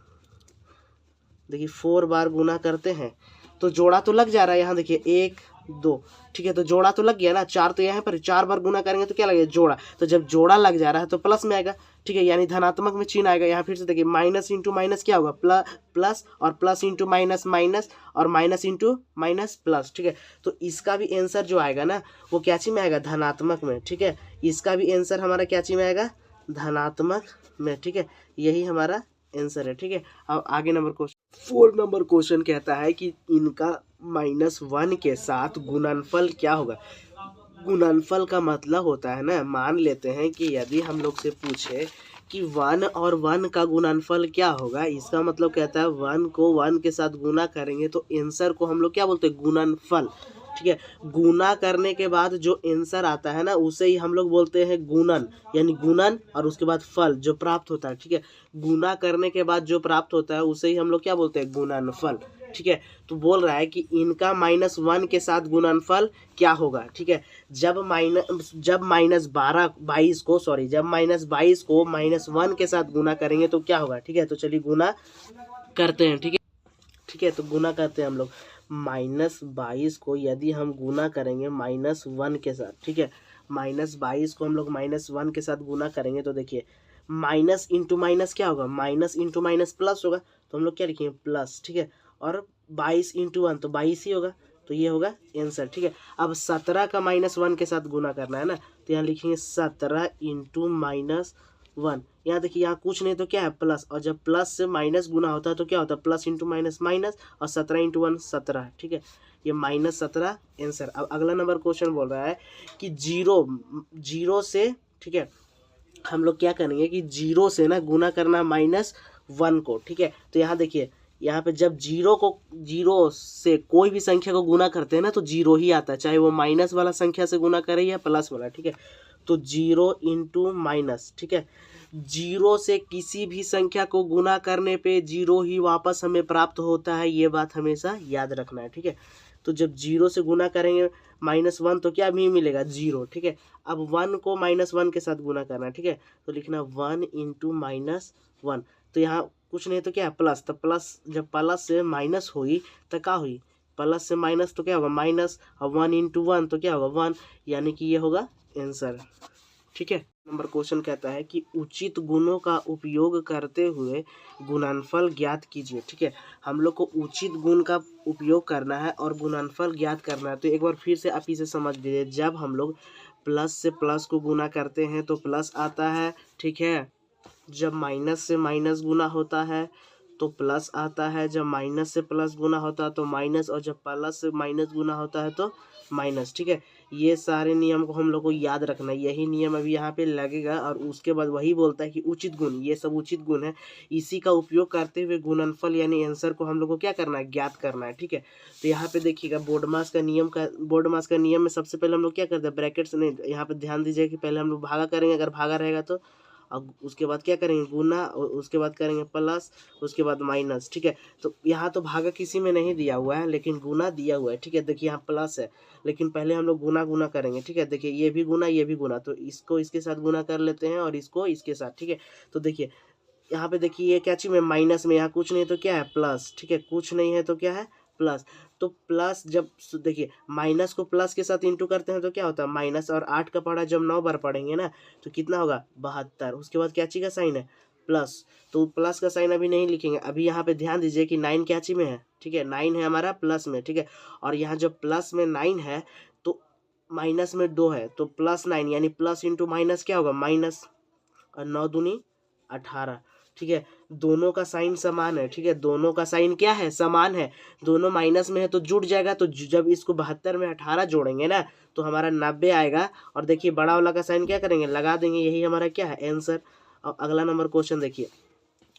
देखिए 4 बार गुना करते हैं तो जोड़ा तो लग जा रहा है। यहाँ देखिए 1 2, ठीक है, तो जोड़ा तो लग गया ना, 4 तो यहाँ पर 4 बार गुना करेंगे तो क्या लगेगा, जोड़ा। तो जब जोड़ा लग जा रहा है तो प्लस में आएगा, ठीक है, यानी धनात्मक में चिन्ह आएगा। यहाँ फिर से देखिए माइनस इंटू माइनस क्या होगा, प्लस, और प्लस इंटू माइनस माइनस, और माइनस इंटू माइनस प्लस, ठीक है। तो इसका भी आंसर जो आएगा ना वो क्या चीज में आएगा, धनात्मक में, ठीक है। इसका भी आंसर हमारा क्या चीज में आएगा, धनात्मक में, ठीक है। यही हमारा आंसर है, ठीक है। अब आगे नंबर क्वेश्चन 4 नंबर क्वेश्चन कहता है कि इनका -1 के साथ गुणनफल क्या होगा। गुणनफल का मतलब होता है ना, मान लेते हैं कि यदि हम लोग से पूछे कि 1 और 1 का गुणनफल क्या होगा, इसका मतलब कहता है 1 को 1 के साथ गुना करेंगे तो आंसर को हम लोग क्या बोलते हैं, गुणनफल, ठीक है। गुना करने के बाद जो आंसर आता है ना उसे ही हम लोग बोलते हैं गुणन, यानी गुणन और उसके बाद फल जो प्राप्त होता है, ठीक है। गुना करने के बाद जो प्राप्त होता है उसे ही हम लोग क्या बोलते हैं, गुणनफल, ठीक है। तो बोल रहा है कि इनका -1 के साथ गुणनफल क्या होगा, ठीक है। जब -22 को -1 के साथ गुना करेंगे तो क्या होगा, ठीक है। तो चलिए गुना करते हैं, ठीक है। ठीक है, तो गुना करते हैं हम लोग। -22 को यदि हम गुना करेंगे -1 के साथ, ठीक है। -22 को हम लोग -1 के साथ गुना करेंगे तो देखिए माइनस इंटू माइनस क्या होगा, माइनस इंटू माइनस प्लस होगा, तो हम लोग क्या लिखेंगे, प्लस, ठीक है। और 22 इंटू 1 तो 22 ही होगा, तो ये होगा आंसर, ठीक है। अब 17 का -1 के साथ गुना करना है ना, तो यहाँ लिखेंगे 17 इंटू -1। यहाँ देखिए यहाँ कुछ नहीं तो क्या है, प्लस, और जब प्लस से माइनस गुना होता है तो क्या होता है, प्लस इंटू माइनस माइनस, और 17 इंटू 1 17, ठीक है। ये -17 आंसर। अब अगला नंबर क्वेश्चन बोल रहा है कि जीरो से, ठीक है, हम लोग क्या करेंगे कि जीरो से ना गुना करना -1 को, ठीक है। तो यहाँ देखिए यहाँ पे जब जीरो से कोई भी संख्या को गुना करते हैं ना तो जीरो ही आता है, चाहे वो माइनस वाला संख्या से गुना करे या प्लस वाला, ठीक है। तो जीरो इंटू माइनस, ठीक है। जीरो से किसी भी संख्या को गुना करने पे जीरो ही वापस हमें प्राप्त होता है, ये बात हमेशा याद रखना है, ठीक है। तो जब जीरो से गुना करेंगे -1 तो क्या भी मिलेगा, जीरो, ठीक है। अब 1 को -1 के साथ गुना करना है, ठीक है। तो लिखना 1 इंटू -1, तो यहाँ कुछ नहीं तो क्या है, प्लस, तो प्लस जब प्लस से माइनस हुई तो क्या हुई, प्लस से माइनस तो क्या होगा, माइनस, और 1 इंटू 1 तो क्या होगा, 1, यानी कि ये होगा आंसर, ठीक है। नंबर क्वेश्चन कहता है कि उचित गुणों का उपयोग करते हुए गुणनफल ज्ञात कीजिए, ठीक है। हम लोग को उचित गुण का उपयोग करना है और गुणनफल ज्ञात करना है। तो एक बार फिर से आप इसे समझ लीजिए, जब हम लोग प्लस से प्लस को गुना करते हैं तो प्लस आता है, ठीक है। जब माइनस से माइनस गुना होता है तो प्लस आता है, जब माइनस से प्लस गुना होता है तो माइनस, और जब प्लस से माइनस गुना होता है तो माइनस, ठीक है। ये सारे नियम को हम लोग को याद रखना है, यही नियम अभी यहाँ पे लगेगा। और उसके बाद वही बोलता है कि उचित गुण, ये सब उचित गुण है, इसी का उपयोग करते हुए गुणनफल यानी आंसर को हम लोग को क्या करना है, ज्ञात करना है, ठीक है। तो यहाँ पे देखिएगा बोर्ड मास का नियम में सबसे पहले हम लोग क्या करते हैं, ब्रैकेट्स नहीं, यहाँ पे ध्यान दीजिए कि पहले हम लोग भागा करेंगे, अगर भागा रहेगा तो, अब उसके बाद क्या करेंगे, गुना, और उसके बाद करेंगे प्लस, उसके बाद माइनस, ठीक है। तो यहाँ तो भागा किसी में नहीं दिया हुआ है लेकिन गुना दिया हुआ है, ठीक है। देखिए यहाँ प्लस है लेकिन पहले हम लोग गुना करेंगे, ठीक है। देखिए ये भी गुना, ये भी गुना, तो इसको इसके साथ गुना कर लेते हैं और इसको इसके साथ, ठीक है। तो देखिए यहाँ पे देखिए ये क्या चीज में, माइनस में, यहाँ कुछ नहीं तो क्या है, प्लस, ठीक है। कुछ नहीं है तो क्या है, प्लस। तो प्लस जब देखिए माइनस को प्लस के साथ इंटू करते हैं तो क्या होता है, माइनस, और 8 का पढ़ा जब 9 बार पढ़ेंगे ना तो कितना होगा, 72। उसके बाद क्या चीज का साइन है, प्लस, तो प्लस का साइन अभी नहीं लिखेंगे। अभी यहाँ पे ध्यान दीजिए कि 9 क्या चीज में है, ठीक है, 9 है हमारा प्लस में, ठीक है। और यहाँ जब प्लस में 9 है तो माइनस में 2 है, तो +9 यानी प्लस इंटू माइनस क्या होगा, माइनस, और 9 दूनी 18, ठीक है। दोनों का साइन समान है, ठीक है, दोनों का साइन क्या है, समान है। दोनों माइनस में है तो जुड़ जाएगा, तो जब इसको 72 में 18 जोड़ेंगे ना तो हमारा 90 आएगा। और देखिए बड़ा वाला का साइन क्या करेंगे, लगा देंगे, यही हमारा क्या है, आंसर। अब अगला नंबर क्वेश्चन देखिए,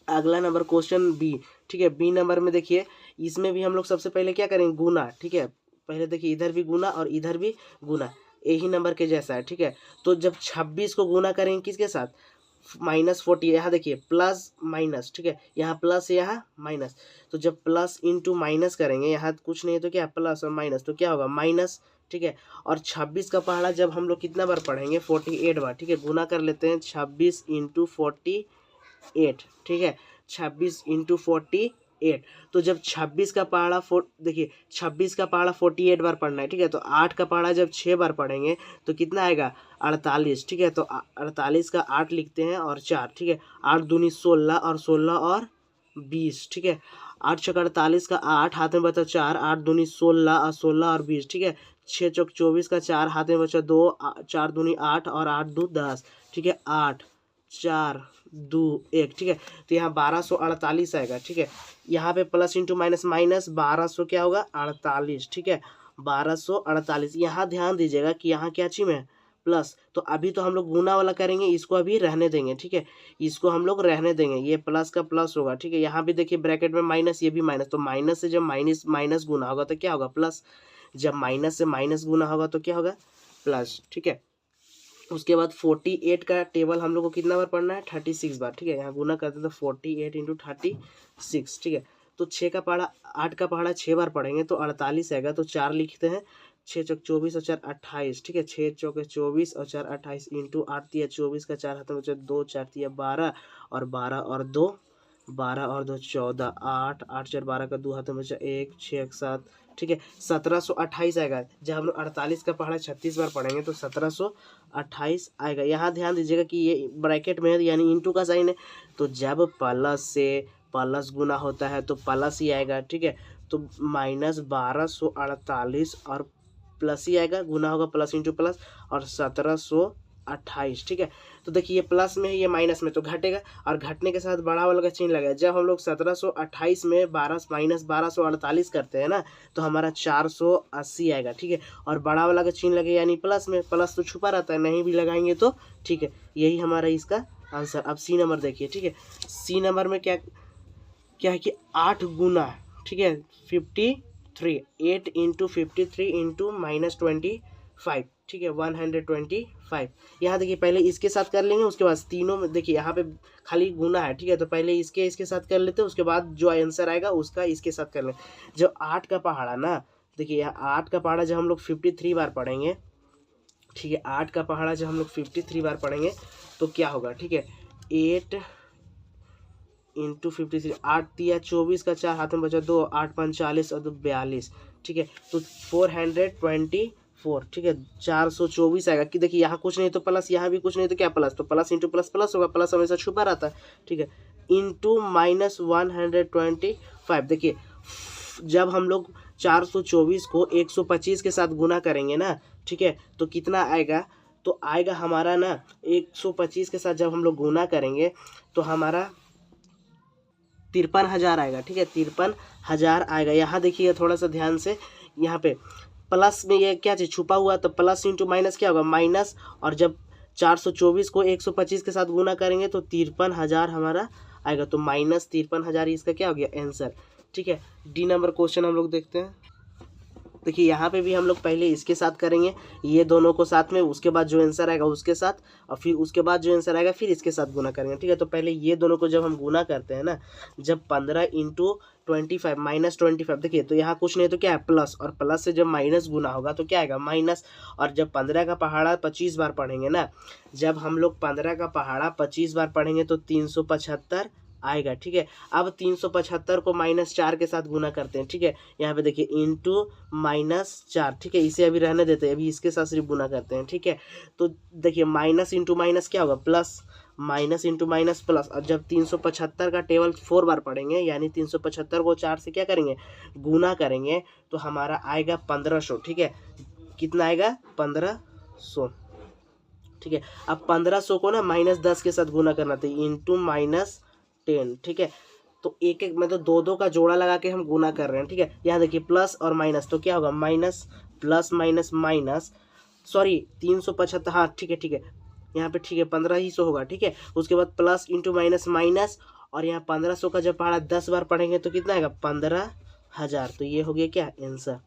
अगला नंबर क्वेश्चन बी, ठीक है। बी नंबर में देखिए इसमें भी हम लोग सबसे पहले क्या करेंगे, गुना, ठीक है। पहले देखिए इधर भी गुना और इधर भी गुना, यही नंबर के जैसा है, ठीक है। तो जब 26 को गुना करेंगे किसके साथ, -40, यहाँ देखिए प्लस माइनस, ठीक है, यहाँ प्लस यहाँ माइनस। तो जब प्लस इंटू माइनस करेंगे, यहाँ कुछ नहीं तो क्या, प्लस और माइनस, तो क्या होगा, माइनस, ठीक है। और 26 का पहाड़ा जब हम लोग कितना बार पढ़ेंगे, 48 बार, ठीक है। गुना कर लेते हैं 26 इंटू 48, ठीक है, 26 इंटू 48। तो जब 26 का पहाड़ा देखिए 26 का पहाड़ा 48 बार पढ़ना है, ठीक है। तो 8 का पहाड़ा जब 6 बार पढ़ेंगे तो कितना आएगा, 48, ठीक है। तो 48 का 8 लिखते हैं और 4, ठीक है। 8 दूनी 16, और 16 और 20, ठीक है। 8 छक 48 का 8, हाथ में बचा 4, 8 दूनी 16, और 16 और 20, ठीक है। 6 चौक 24 का 4, हाथ में बचा 2, 4 दूनी 8, और 8 दू 10, ठीक है। 8 4 2 1, ठीक है। तो यहाँ 1248 आएगा, ठीक है। यहाँ पे प्लस इंटू माइनस माइनस, 1200 क्या होगा, 48, ठीक है, 1248। यहाँ ध्यान दीजिएगा कि यहाँ क्या चीज है, प्लस। तो अभी तो हम लोग गुना वाला करेंगे, इसको अभी रहने देंगे, ठीक है, इसको हम लोग रहने देंगे, ये प्लस का प्लस होगा, ठीक है। यहाँ भी देखिए ब्रैकेट में माइनस, ये भी माइनस, तो माइनस से जब माइनस माइनस गुना होगा तो क्या होगा, प्लस। जब माइनस से माइनस गुना होगा तो क्या होगा, प्लस। ठीक है, उसके बाद 48 का टेबल हम लोग को कितना बार पढ़ना है, 36 बार। ठीक है, यहाँ गुना करते हैं तो 48 इंटू 36। ठीक है, तो 6 का पहाड़ा 8 का पहाड़ा 6 बार पढ़ेंगे तो 48 आएगा, तो 4 लिखते हैं, 6 चौक 24 और 4 28। ठीक है, 6 चौके 24 और 4 28 इंटू 8 तिया 24 का 4 हाथ में बचा 2, 4 तिया 12 और 12 और 2 14, 8 8 4 12 का 2 हाथ में बचा 1, 6 1 7। ठीक है, 1728 आएगा। जब हम लोग 48 का पहाड़ा 36 बार पढ़ेंगे तो 1728 आएगा। यहाँ ध्यान दीजिएगा कि ये ब्रैकेट में है यानी इंटू का साइन है, तो जब प्लस से प्लस गुना होता है तो प्लस ही आएगा। ठीक है, तो -1248 और प्लस ही आएगा, गुना होगा प्लस इंटू प्लस, और 1728। ठीक है, तो देखिए ये प्लस में है ये माइनस में, तो घटेगा, और घटने के साथ बड़ा वाला का चिन्ह लगेगा। जब हम लोग 1728 में 12 माइनस 1248 करते हैं ना, तो हमारा 480 आएगा। ठीक है, और बड़ा वाला का चिन्ह लगेगा यानी प्लस में, प्लस तो छुपा रहता है, नहीं भी लगाएंगे तो। ठीक है, यही हमारा इसका आंसर। अब सी नंबर देखिए। ठीक है, सी नंबर में क्या क्या है कि 8 गुना, ठीक है, 53, 8 इंटू 53 इंटू -25। ठीक है, 125। यहाँ देखिए पहले इसके साथ कर लेंगे, उसके बाद तीनों में देखिए यहाँ पे खाली गुना है। ठीक है, तो पहले इसके साथ कर लेते हैं, उसके बाद जो आंसर आएगा उसका इसके साथ कर लेंगे। जो 8 का पहाड़ा ना, देखिए यहाँ 8 का पहाड़ा जब हम लोग 53 बार पढ़ेंगे, ठीक है, 8 का पहाड़ा जब हम लोग 53 बार पढ़ेंगे तो क्या होगा। ठीक है, 8 इंटू 53, 8 तिया 24 का 4 हाथ में बचा 2, 8 5 40 और 2 42। ठीक है, तो 424। ठीक है, 424 आएगा। कि देखिए यहाँ कुछ नहीं तो प्लस, यहाँ भी कुछ नहीं तो क्या प्लस, तो प्लस इंटू प्लस प्लस होगा, प्लस हमेशा छुपा रहता है। ठीक है, इंटू -125। देखिए जब हम लोग 424 को 125 के साथ गुना करेंगे ना, ठीक है, तो कितना आएगा, तो आएगा हमारा ना 125 के साथ जब हम लोग गुना करेंगे तो हमारा 53,000 आएगा। ठीक है, 53,000 आएगा। यहाँ देखिए थोड़ा सा ध्यान से, यहाँ पे प्लस में ये क्या चीज़ छुपा हुआ, तो प्लस इंटू माइनस क्या होगा, माइनस, और जब 424 को 125 के साथ गुना करेंगे तो 53,000 हमारा आएगा, तो -53,000 इसका क्या हो गया आंसर। ठीक है, डी नंबर क्वेश्चन हम लोग देखते हैं। देखिए यहाँ पे भी हम लोग पहले इसके साथ करेंगे, ये दोनों को साथ में, उसके बाद जो आंसर आएगा उसके साथ, और फिर उसके बाद जो आंसर आएगा फिर इसके साथ गुना करेंगे। ठीक है, तो पहले ये दोनों को जब हम गुना करते हैं ना, जब 15 इंटू 25 -25, देखिए तो यहाँ कुछ नहीं तो क्या है प्लस, और प्लस से जब माइनस गुना होगा तो क्या आएगा माइनस, और जब 15 का पहाड़ा 25 बार पढ़ेंगे ना, जब हम लोग 15 का पहाड़ा 25 बार पढ़ेंगे तो 375 आएगा। ठीक है, अब 375 को -4 के साथ गुना करते हैं। ठीक है, यहाँ पे देखिए इंटू -4। ठीक है, इसे अभी रहने देते हैं, अभी इसके साथ सिर्फ गुना करते हैं। ठीक है, तो देखिए माइनस इंटू माइनस क्या होगा plus, minus into minus plus, और जब 375 का टेबल 4 बार पढ़ेंगे यानी 375 को 4 से क्या करेंगे गुना करेंगे तो हमारा आएगा 1500। ठीक है, कितना आएगा 1500। ठीक है, अब 1500 को ना -10 के साथ गुना करना था, इंटू -10। ठीक है, तो एक एक मतलब दो दो का जोड़ा लगा के हम गुना कर रहे हैं। ठीक है, यहाँ देखिए प्लस और माइनस, तो क्या होगा minus plus minus minus, sorry 375, हाँ ठीक है यहाँ पे ठीक है 1500 होगा। ठीक है, उसके बाद प्लस इंटू माइनस माइनस, और यहाँ 1500 का जब पहाड़ा 10 बार पढ़ेंगे तो कितना आएगा 15,000। तो ये हो गया क्या आंसर।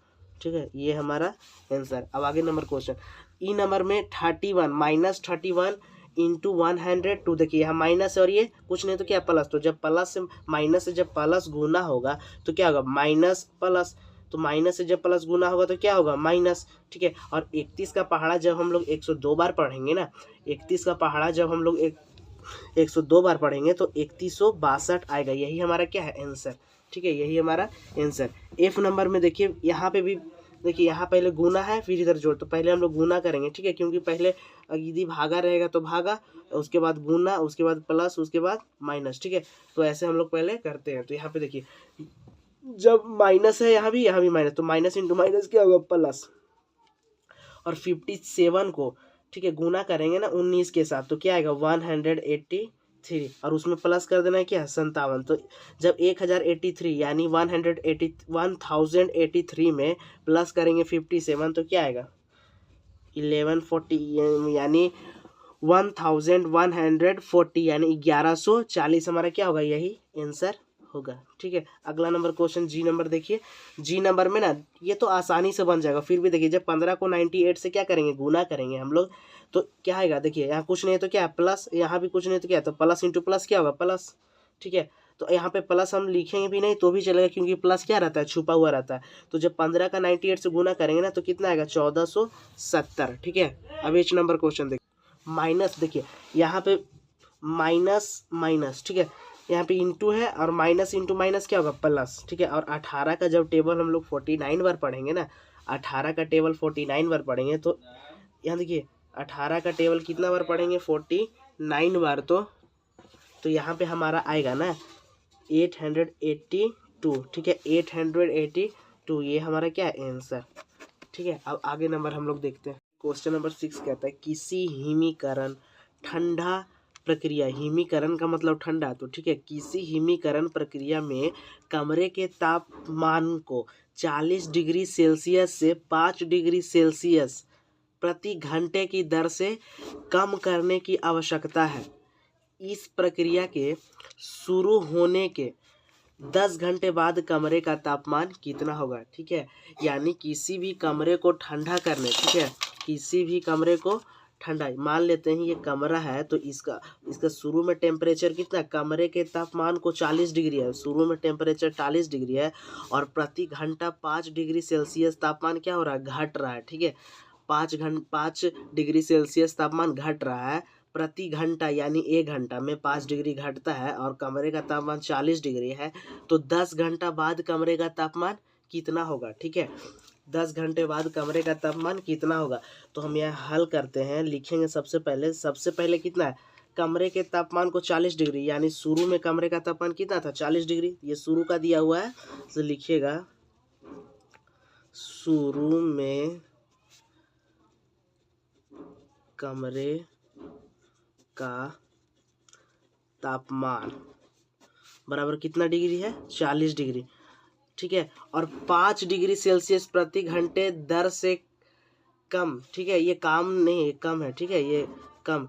ठीक है, ये हमारा आंसर। अब आगे नंबर क्वेश्चन, ई नंबर में 31 -31 इंटू 102। देखिए यहाँ माइनस और ये कुछ नहीं तो क्या प्लस, तो जब प्लस से माइनस से जब प्लस गुना होगा तो क्या होगा माइनस प्लस, तो माइनस से जब प्लस गुना होगा तो क्या होगा माइनस। ठीक है, और 31 का पहाड़ा जब हम लोग 102 बार पढ़ेंगे ना, 31 का पहाड़ा जब हम लोग 102 बार पढ़ेंगे तो 3162 आएगा। यही हमारा क्या है आंसर। ठीक है, यही हमारा आंसर। एफ नंबर में देखिए यहाँ पे भी देखिए यहाँ पहले गुना है फिर इधर जोड़, तो पहले हम लोग गुना करेंगे। ठीक है, क्योंकि पहले यदि भागा रहेगा तो भागा, उसके बाद गुना, उसके बाद प्लस, उसके बाद माइनस। ठीक है, तो ऐसे हम लोग पहले करते हैं। तो यहाँ पे देखिए जब माइनस है यहाँ भी माइनस, तो माइनस इंटू माइनस क्या होगा प्लस, और 57 को ठीक है गुना करेंगे ना 19 के साथ तो क्या आएगा 183, और उसमें प्लस कर देना है क्या 57। तो जब 1083 यानी 1083 में प्लस करेंगे 57 तो क्या आएगा 1140 यानी 1140 यानी 1140 हमारा क्या होगा, यही आंसर होगा। ठीक है, अगला नंबर क्वेश्चन जी नंबर देखिए। जी नंबर में ना ये तो आसानी से बन जाएगा, फिर भी देखिए जब 15 को 98 से क्या करेंगे, गुना करेंगे हम लोग, तो क्या आएगा, देखिए यहाँ कुछ नहीं है तो क्या है प्लस, यहाँ भी कुछ नहीं तो क्या है, तो प्लस इंटू प्लस क्या होगा प्लस। ठीक है, तो यहाँ पे प्लस हम लिखेंगे भी नहीं तो भी चलेगा, क्योंकि प्लस क्या रहता है, छुपा हुआ रहता है। तो जब 15 का 98 से गुना करेंगे ना तो कितना आएगा, 1470। ठीक है, अब एक नंबर क्वेश्चन देखिए। माइनस, देखिए यहाँ पे माइनस माइनस, ठीक है, यहाँ पे इंटू है और माइनस इंटू माइनस क्या होगा प्लस। ठीक है, और 18 का जब टेबल हम लोग 49 बार पढ़ेंगे ना, 18 का टेबल 49 बार पढ़ेंगे, तो यहाँ देखिए 18 का टेबल कितना बार पढ़ेंगे, 49 बार, तो यहाँ पे हमारा आएगा ना 882। ठीक है, 882 ये हमारा क्या है आंसर। ठीक है, अब आगे नंबर हम लोग देखते हैं। क्वेश्चन नंबर 6 कहता है किसी हिमीकरण ठंडा प्रक्रिया, हिमीकरण का मतलब ठंडा, तो ठीक है, किसी हिमीकरण प्रक्रिया में कमरे के तापमान को 40 डिग्री सेल्सियस से 5 डिग्री सेल्सियस प्रति घंटे की दर से कम करने की आवश्यकता है। इस प्रक्रिया के शुरू होने के 10 घंटे बाद कमरे का तापमान कितना होगा। ठीक है, यानी किसी भी कमरे को ठंडा करने, ठीक है, किसी भी कमरे को ठंडा, मान लेते हैं ये कमरा है तो इसका शुरू में टेम्परेचर कितना, कमरे के तापमान को 40 डिग्री है, शुरू में टेम्परेचर 40 डिग्री है, और प्रति घंटा 5 डिग्री सेल्सियस तापमान क्या हो रहा है, घट रहा है। ठीक है, 5 डिग्री सेल्सियस तापमान घट रहा है प्रति घंटा, यानी 1 घंटा में 5 डिग्री घटता है, और कमरे का तापमान 40 डिग्री है, तो 10 घंटा बाद कमरे का तापमान कितना होगा। ठीक है, 10 घंटे बाद कमरे का तापमान कितना होगा, तो हम यह हल करते हैं, लिखेंगे सबसे पहले कितना है, कमरे के तापमान को 40 डिग्री, यानी शुरू में कमरे का तापमान कितना था, 40 डिग्री, ये शुरू का दिया हुआ है, तो लिखिएगा शुरू में कमरे का तापमान बराबर कितना डिग्री है, 40 डिग्री। ठीक है, और 5 डिग्री सेल्सियस प्रति घंटे दर से कम, ठीक है, ये काम नहीं है, कम है, ठीक है, ये कम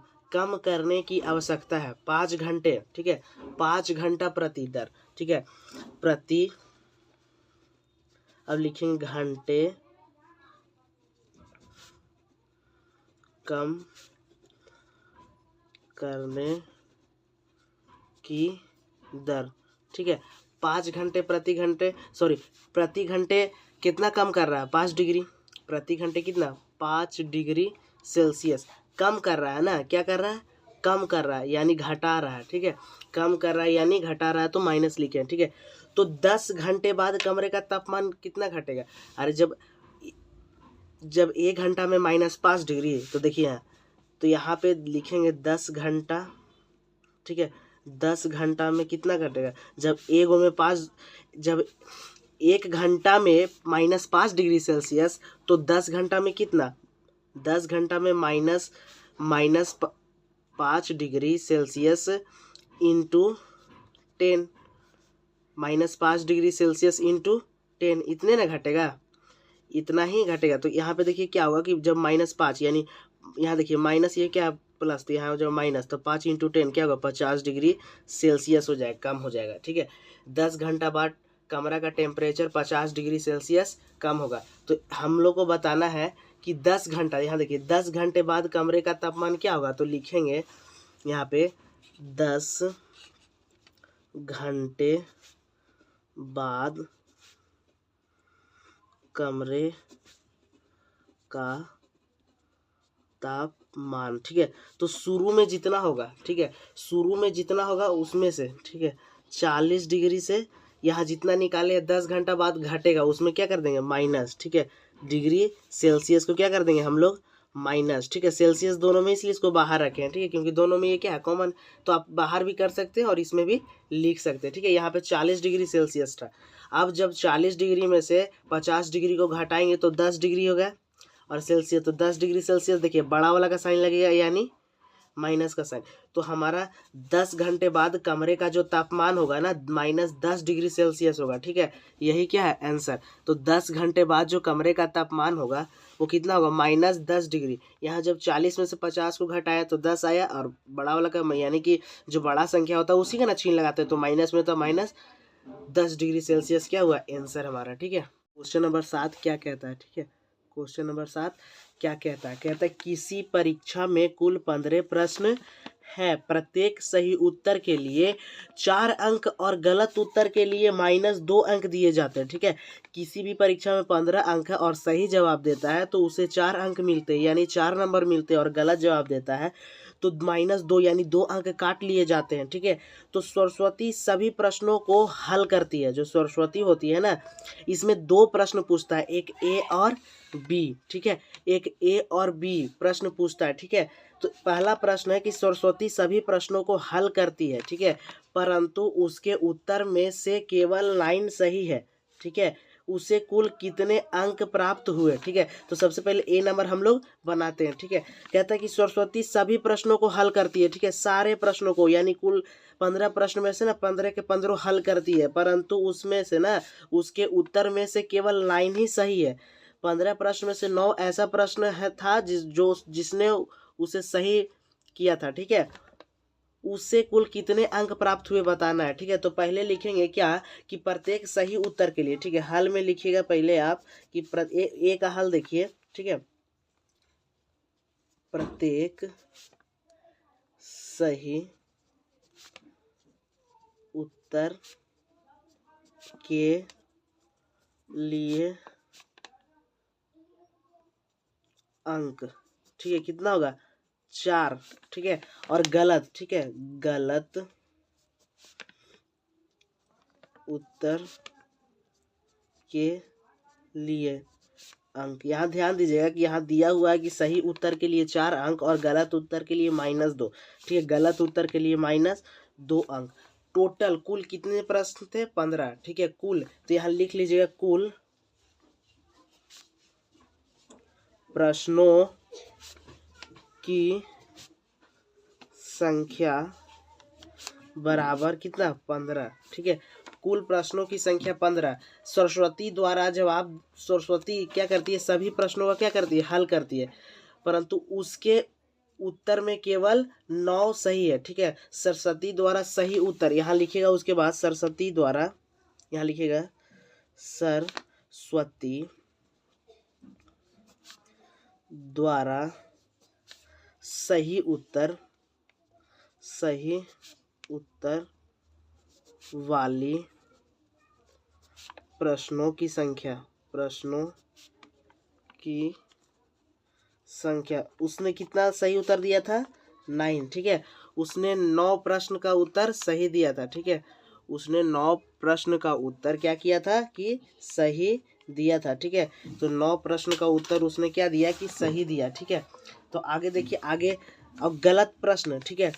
करने की आवश्यकता है, 5 घंटे, ठीक है, 5 घंटा प्रति दर, ठीक है, प्रति, अब लिखेंगे घंटे कम करने की दर। ठीक है, 5 घंटे प्रति घंटे कितना कम कर रहा है, 5 डिग्री प्रति घंटे, कितना 5 डिग्री सेल्सियस कम कर रहा है ना, क्या कर रहा है, कम कर रहा है, यानी घटा रहा है। ठीक है, कम कर रहा है यानी घटा रहा है, तो माइनस लिखे। ठीक है, तो 10 घंटे बाद कमरे का तापमान कितना घटेगा, अरे जब 1 घंटा में -5 डिग्री, तो देखिए यहाँ, तो यहाँ पे लिखेंगे 10 घंटा। ठीक है, 10 घंटा में कितना घटेगा, जब जब 1 घंटा में -5 डिग्री सेल्सियस, तो 10 घंटा में कितना, 10 घंटा में minus 5 degree Celsius into 10, -5 degree Celsius into 10, इतने ना घटेगा, इतना ही घटेगा। तो यहाँ पे देखिए क्या होगा कि जब -5, यानी यहाँ देखिए माइनस, ये क्या प्लस, तो यहाँ जब माइनस, तो 5 इंटू 10 क्या होगा, 50 डिग्री सेल्सियस हो जाएगा, कम हो जाएगा। ठीक है, 10 घंटा बाद कमरा का टेम्परेचर 50 डिग्री सेल्सियस कम होगा। तो हम लोग को बताना है कि 10 घंटा, यहाँ देखिए 10 घंटे बाद कमरे का तापमान क्या होगा, तो लिखेंगे यहाँ पे 10 घंटे बाद कमरे का तापमान। ठीक है, तो शुरू में जितना होगा, ठीक है, शुरू में जितना होगा उसमें से, ठीक है, 40 डिग्री से यहाँ जितना निकाले 10 घंटा बाद घटेगा, उसमें क्या कर देंगे माइनस। ठीक है, डिग्री सेल्सियस को क्या कर देंगे हम लोग माइनस। ठीक है, सेल्सियस दोनों में, इसलिए इसको बाहर रखें। ठीक है, क्योंकि दोनों में ये क्या है कॉमन, तो आप बाहर भी कर सकते हैं और इसमें भी लिख सकते हैं। ठीक है, यहाँ पे 40 डिग्री सेल्सियस था, अब जब 40 डिग्री में से 50 डिग्री को घटाएंगे तो 10 डिग्री हो गया, और सेल्सियस, तो 10 डिग्री सेल्सियस, देखिए बड़ा वाला का साइन लगेगा, यानी माइनस का साइन, तो हमारा 10 घंटे बाद कमरे का जो तापमान होगा ना -10 डिग्री सेल्सियस होगा। ठीक है, यही क्या है आंसर। तो 10 घंटे बाद जो कमरे का तापमान होगा वो कितना होगा, -10 डिग्री। यहाँ जब 40 में से 50 को घटाया तो 10 आया, और बड़ा वाला का, यानी कि जो बड़ा संख्या होता है उसी का ना चिन्ह लगाते हैं, तो माइनस में तो माइनस, 10 डिग्री सेल्सियस क्या हुआ आंसर हमारा। ठीक है, क्वेश्चन नंबर 7 क्या कहता है। ठीक है, क्वेश्चन नंबर 7 क्या कहता है। कहता है किसी परीक्षा में कुल 15 प्रश्न है, प्रत्येक सही उत्तर के लिए 4 अंक और गलत उत्तर के लिए -2 अंक दिए जाते हैं। ठीक है, किसी भी परीक्षा में 15 अंक है और सही जवाब देता है तो उसे 4 अंक मिलते हैं, यानी 4 नंबर मिलते हैं, और गलत जवाब देता है तो -2 यानी 2 अंक काट लिए जाते हैं। ठीक है, तो सरस्वती सभी प्रश्नों को हल करती है। जो सरस्वती होती है ना, इसमें 2 प्रश्न पूछता है, एक ए और बी। ठीक है, एक ए और बी प्रश्न पूछता है। ठीक है, तो पहला प्रश्न है कि सरस्वती सभी प्रश्नों को हल करती है। ठीक है, परंतु उसके उत्तर में से केवल 9 सही है। ठीक है, उसे कुल कितने अंक प्राप्त हुए। ठीक है, तो सबसे पहले ए नंबर हम लोग बनाते हैं। ठीक है, कहता है कि सरस्वती सभी प्रश्नों को हल करती है। ठीक है, सारे प्रश्नों को, यानी कुल 15 प्रश्न में से ना 15 के 15 हल करती है, परंतु उसमें से ना उसके उत्तर में से केवल 9 ही सही है। 15 प्रश्न में से 9 ऐसा प्रश्न है था जिसने उसे सही किया था। ठीक है, उससे कुल कितने अंक प्राप्त हुए बताना है। ठीक है, तो पहले लिखेंगे क्या कि प्रत्येक सही उत्तर के लिए। ठीक है, हल में लिखिएगा पहले आप कि ए का हल देखिए। ठीक है, प्रत्येक सही उत्तर के लिए अंक। ठीक है, कितना होगा 4। ठीक है, और गलत, ठीक है, गलत उत्तर के लिए अंक। यहाँ ध्यान दीजिएगा कि यहाँ दिया हुआ है कि सही उत्तर के लिए 4 अंक और गलत उत्तर के लिए -2। ठीक है, गलत उत्तर के लिए -2 अंक। टोटल कुल कितने प्रश्न थे 15। ठीक है, कुल, तो यहाँ लिख लीजिएगा कुल प्रश्नों की संख्या बराबर कितना 15। ठीक है, कुल प्रश्नों की संख्या 15। सरस्वती द्वारा जवाब, सरस्वती क्या करती है सभी प्रश्नों का क्या करती है हल करती है, परंतु उसके उत्तर में केवल 9 सही है। ठीक है, सरस्वती द्वारा सही उत्तर यहाँ लिखेगा, उसके बाद सरस्वती द्वारा यहाँ लिखेगा सरस्वती द्वारा सही उत्तर वाली प्रश्नों की संख्या उसने कितना सही उत्तर दिया था 9। ठीक है, उसने 9 प्रश्न का उत्तर सही दिया था। ठीक है, उसने 9 प्रश्न का उत्तर क्या किया था कि सही दिया था। ठीक है, तो 9 प्रश्न का उत्तर उसने क्या दिया कि सही दिया। ठीक है, तो आगे देखिए, आगे अब गलत प्रश्न। ठीक है,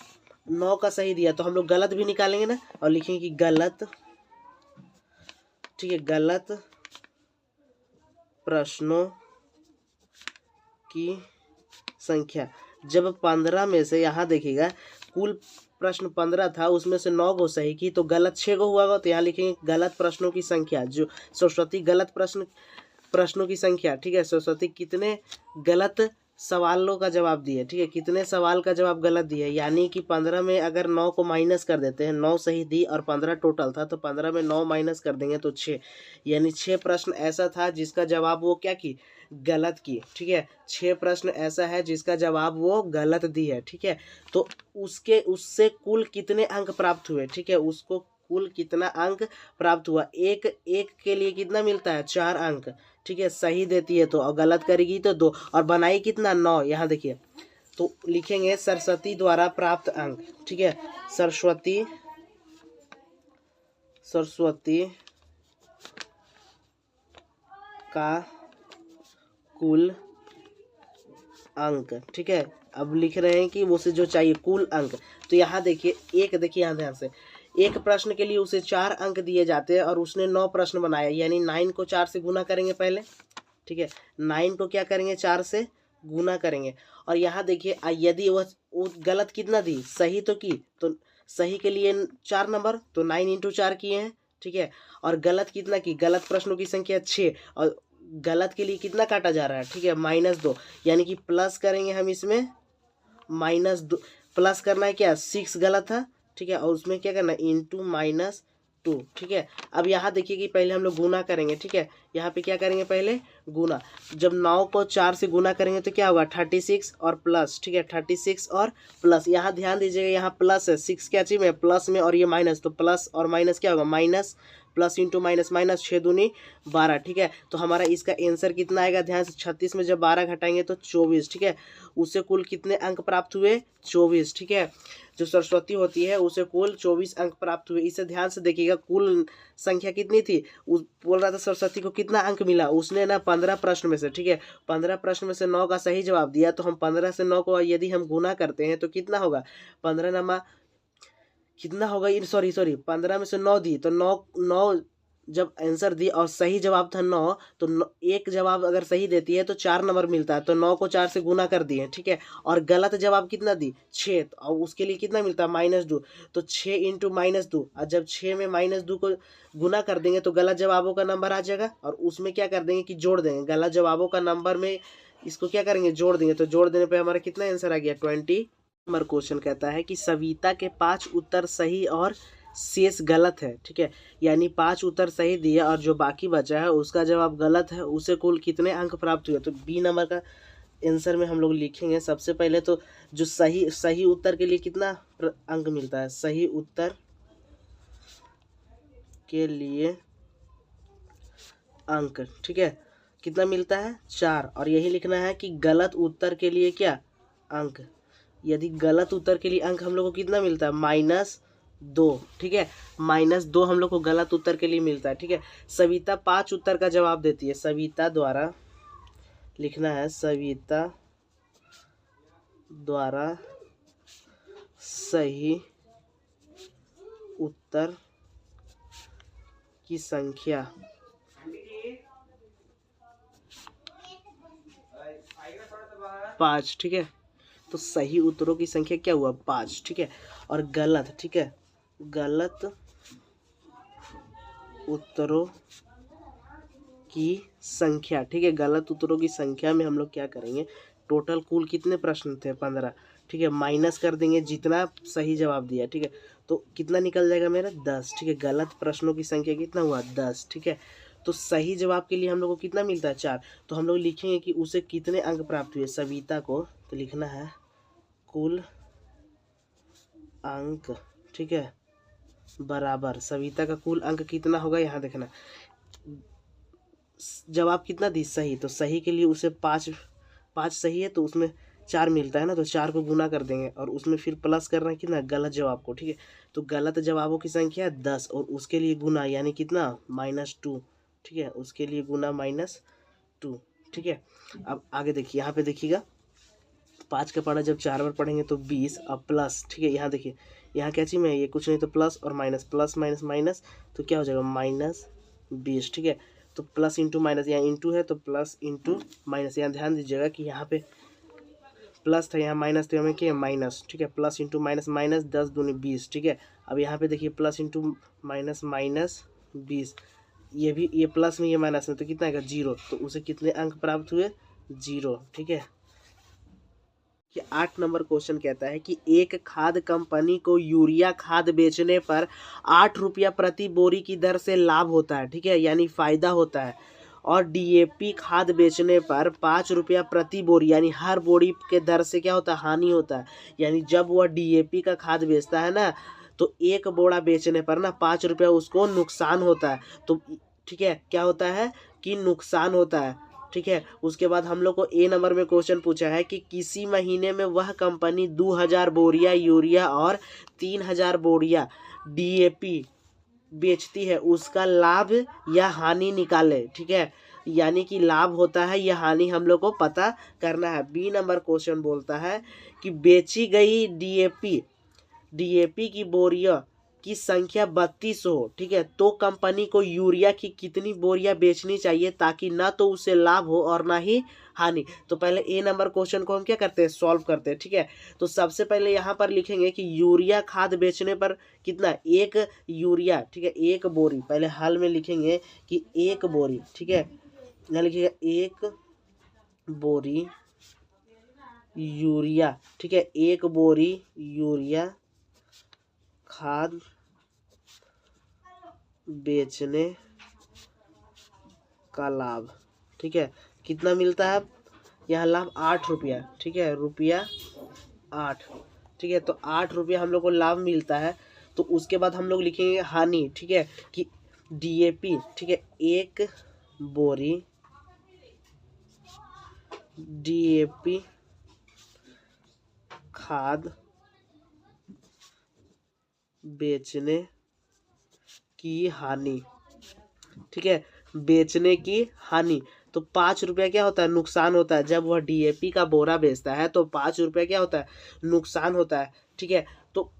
9 का सही दिया तो हम लोग गलत भी निकालेंगे ना, और लिखेंगे कि गलत। ठीक है, गलत प्रश्नों की संख्या। जब 15 में से यहाँ देखिएगा कुल प्रश्न 15 था, उसमें से 9 को सही की तो गलत 6 को हुआ, तो यहाँ लिखेंगे गलत प्रश्नों की संख्या। जो सरस्वती गलत प्रश्नों की संख्या। ठीक है, सरस्वती कितने गलत सवालों का जवाब दिए। ठीक है, कितने सवाल का जवाब गलत दिए, यानी कि 15 में अगर 9 को माइनस कर देते हैं, 9 सही दी और 15 टोटल था, तो 15 में 9 माइनस कर देंगे तो 6, यानी 6 प्रश्न ऐसा था जिसका जवाब वो क्या की गलत की। ठीक है, 6 प्रश्न ऐसा है जिसका जवाब वो गलत दी है। ठीक है, तो उससे कुल कितने अंक प्राप्त हुए। ठीक है, उसको कुल कितना अंक प्राप्त हुआ, एक के लिए कितना मिलता है 4 अंक। ठीक है, सही देती है तो, और गलत करेगी तो 2, और बनाई कितना 9। यहाँ देखिए, तो लिखेंगे सरस्वती द्वारा प्राप्त अंक। ठीक है, सरस्वती का कुल अंक। ठीक है, अब लिख रहे हैं कि उसे जो चाहिए कुल अंक। तो यहाँ देखिए, देखिए यहाँ ध्यान से, एक प्रश्न के लिए उसे 4 अंक दिए जाते हैं और उसने 9 प्रश्न बनाया, यानी 9 को 4 से गुना करेंगे पहले। ठीक है, 9 को क्या करेंगे 4 से गुना करेंगे, और यहाँ देखिए यदि वो गलत कितना दी, सही तो की, तो सही के लिए 4 नंबर, तो 9 × 4 किए हैं। ठीक है, और गलत कितना की, गलत प्रश्नों की संख्या 6, और गलत के लिए कितना काटा जा रहा है। ठीक है, -2, यानी कि प्लस करेंगे हम इसमें -2, प्लस करना है क्या 6 गलत था। ठीक है, और उसमें क्या करना है इंटू 2, ठीक है। अब यहाँ देखिए कि पहले हम लोग गुना करेंगे, ठीक है। यहाँ पे क्या करेंगे, पहले गुना। जब 9 को 4 से गुना करेंगे तो क्या होगा, 36 और प्लस, ठीक है, 36 और प्लस। यहाँ ध्यान दीजिएगा, यहाँ प्लस है, 6 क्या चीज में प्लस में, और ये माइनस, तो प्लस और माइनस क्या होगा, minus, plus into minus minus, 6 दूनी 12, ठीक है। तो हमारा इसका आंसर कितना आएगा, ध्यान से, 36 में जब 12 घटाएंगे तो 24, ठीक है। उससे कुल कितने अंक प्राप्त हुए, 24, ठीक है। जो सरस्वती होती है उसे कुल 24 अंक प्राप्त हुए। इसे ध्यान से देखिएगा, कुल संख्या कितनी थी, उस बोल रहा था सरस्वती को कितना अंक मिला, उसने ना 15 प्रश्न में से, ठीक है, 15 प्रश्न में से 9 का सही जवाब दिया। तो हम 15 से 9 को यदि हम गुना करते हैं तो कितना होगा, 15 नमा कितना होगा, सॉरी 15 में से 9 दी तो 9 जब आंसर दी और सही जवाब था 9, तो एक जवाब अगर सही देती है तो 4 नंबर मिलता है, तो 9 को 4 से गुना कर दिए, ठीक है। और गलत जवाब कितना दी, 6, और उसके लिए कितना मिलता है, -2। तो 6 इंटू -2, और जब 6 में -2 को गुना कर देंगे तो गलत जवाबों का नंबर आ जाएगा, और उसमें क्या कर देंगे कि जोड़ देंगे गलत जवाबों का नंबर में, इसको क्या करेंगे, जोड़ देंगे। तो जोड़ देने पर हमारा कितना आंसर आ गया, 20 नंबर। क्वेश्चन कहता है कि सविता के 5 उत्तर सही और शेष गलत है, ठीक है। यानी 5 उत्तर सही दिए और जो बाकी बचा है उसका जवाब गलत है, उसे कुल कितने अंक प्राप्त हुए। तो बी नंबर का आंसर में हम लोग लिखेंगे सबसे पहले तो जो सही उत्तर के लिए कितना अंक मिलता है, सही उत्तर के लिए अंक, ठीक है, कितना मिलता है, 4। और यही लिखना है कि गलत उत्तर के लिए क्या अंक, यदि गलत उत्तर के लिए अंक हम लोग को कितना मिलता है, -2, ठीक है, -2 हम लोग को गलत उत्तर के लिए मिलता है, ठीक है। सविता 5 उत्तर का जवाब देती है, सविता द्वारा लिखना है, सविता द्वारा सही उत्तर की संख्या 5, ठीक है। तो सही उत्तरों की संख्या क्या हुआ, 5, ठीक है। और गलत, ठीक है, गलत उत्तरों की संख्या, ठीक है, गलत उत्तरों की संख्या में हम लोग क्या करेंगे, टोटल कुल कितने प्रश्न थे, 15, ठीक है, माइनस कर देंगे जितना सही जवाब दिया, ठीक है। तो कितना निकल जाएगा मेरा, 10, ठीक है। गलत प्रश्नों की संख्या कितना हुआ, 10, ठीक है। तो सही जवाब के लिए हम लोग को कितना मिलता है, 4। तो हम लोग लिखेंगे कि उसे कितने अंक प्राप्त हुए, सविता को, तो लिखना है कुल अंक, ठीक है, बराबर सविता का कुल अंक कितना होगा, यहाँ देखना, जवाब कितना दी, सही, तो सही के लिए उसे 5 सही है तो उसमें 4 मिलता है ना, तो 4 को गुना कर देंगे और उसमें फिर प्लस करना है कितना, गलत जवाब को, ठीक है। तो गलत जवाबों की संख्या 10 और उसके लिए गुना यानी कितना, -2, ठीक है, उसके लिए गुना -2, ठीक है। अब आगे देखिए, यहाँ पे देखिएगा, 5 का पढ़ा जब 4 बार पढ़ेंगे तो 20, अब प्लस, ठीक है, यहाँ देखिए, यहाँ क्या चीज़ में ये कुछ नहीं तो प्लस और माइनस, प्लस माइनस माइनस, तो क्या हो जाएगा, -20, ठीक है। तो प्लस इंटू माइनस, यहाँ इंटू है तो प्लस इंटू माइनस, यहाँ ध्यान दीजिएगा कि यहाँ पे प्लस था, यहाँ माइनस, तो हमें क्या माइनस, ठीक है, प्लस इंटू माइनस माइनस, 10 दूनी 20, ठीक है। अब यहाँ पे देखिए प्लस इंटू माइनस माइनस 20, ये भी, ये प्लस में ये माइनस में, तो कितना आएगा, 0। तो उसे कितने अंक प्राप्त हुए, 0, ठीक है। कि 8 नंबर क्वेश्चन कहता है कि एक खाद कंपनी को यूरिया खाद बेचने पर 8 रुपया प्रति बोरी की दर से लाभ होता है, ठीक है, यानी फायदा होता है। और डीएपी खाद बेचने पर 5 रुपया प्रति बोरी यानी हर बोरी के दर से क्या होता है, हानि होता है। यानी जब वह डीएपी का खाद बेचता है ना, तो एक बोरा बेचने पर ना 5 रुपया उसको नुकसान होता है। तो ठीक है, क्या होता है कि नुकसान होता है, ठीक है। उसके बाद हम लोग को ए नंबर में क्वेश्चन पूछा है कि किसी महीने में वह कंपनी 2000 बोरिया यूरिया और 3000 बोरिया डीएपी बेचती है, उसका लाभ या हानि निकाले, ठीक है। यानी कि लाभ होता है या हानि हम लोग को पता करना है। बी नंबर क्वेश्चन बोलता है कि बेची गई डीएपी की बोरिया की संख्या 32 हो, ठीक है, तो कंपनी को यूरिया की कितनी बोरियां बेचनी चाहिए ताकि ना तो उसे लाभ हो और ना ही हानि। तो पहले ए नंबर क्वेश्चन को हम क्या करते हैं, सॉल्व करते हैं, ठीक है। तो सबसे पहले यहाँ पर लिखेंगे कि यूरिया खाद बेचने पर कितना, एक यूरिया, ठीक है, एक बोरी, पहले हल में लिखेंगे कि एक बोरी, ठीक है, यहाँ लिखिएगा एक बोरी यूरिया, ठीक है, एक बोरी यूरिया खाद बेचने का लाभ, ठीक है, कितना मिलता है यहाँ लाभ 8 रुपया, ठीक है, रुपया 8, ठीक है, तो 8 रुपया हम लोग को लाभ मिलता है। तो उसके बाद हम लोग लिखेंगे हानि, ठीक है, कि डीएपी, ठीक है, एक बोरी डीएपी खाद बेचने की हानि, ठीक है, बेचने की हानि। तो 5 रुपया क्या होता है, नुकसान होता है। जब वह डीएपी का बोरा बेचता है तो 5 रुपया क्या होता है, नुकसान होता है, ठीक है। तो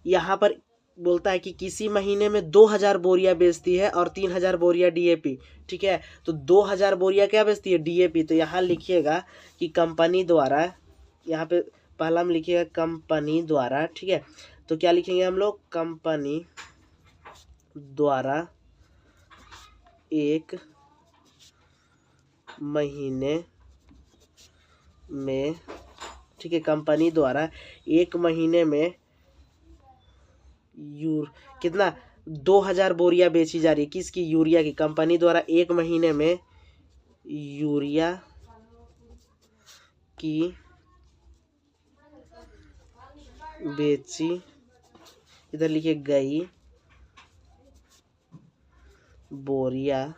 यहाँ पर बोलता है कि किसी महीने में 2000 बोरियां बेचती है और 3000 बोरियां डीएपी, ठीक है। तो 2000 बोरियां क्या बेचती है, डीएपी। तो यहाँ लिखिएगा कि कंपनी द्वारा, यहाँ पे पहला में लिखिएगा कंपनी द्वारा, ठीक है। तो क्या लिखेंगे हम लोग, कंपनी द्वारा एक महीने में, ठीक है, कंपनी द्वारा एक महीने में कितना 2000 बोरियां बेची जा रही है, किसकी, यूरिया की। कंपनी द्वारा एक महीने में यूरिया की बेची, इधर लिखिए गई बोरिया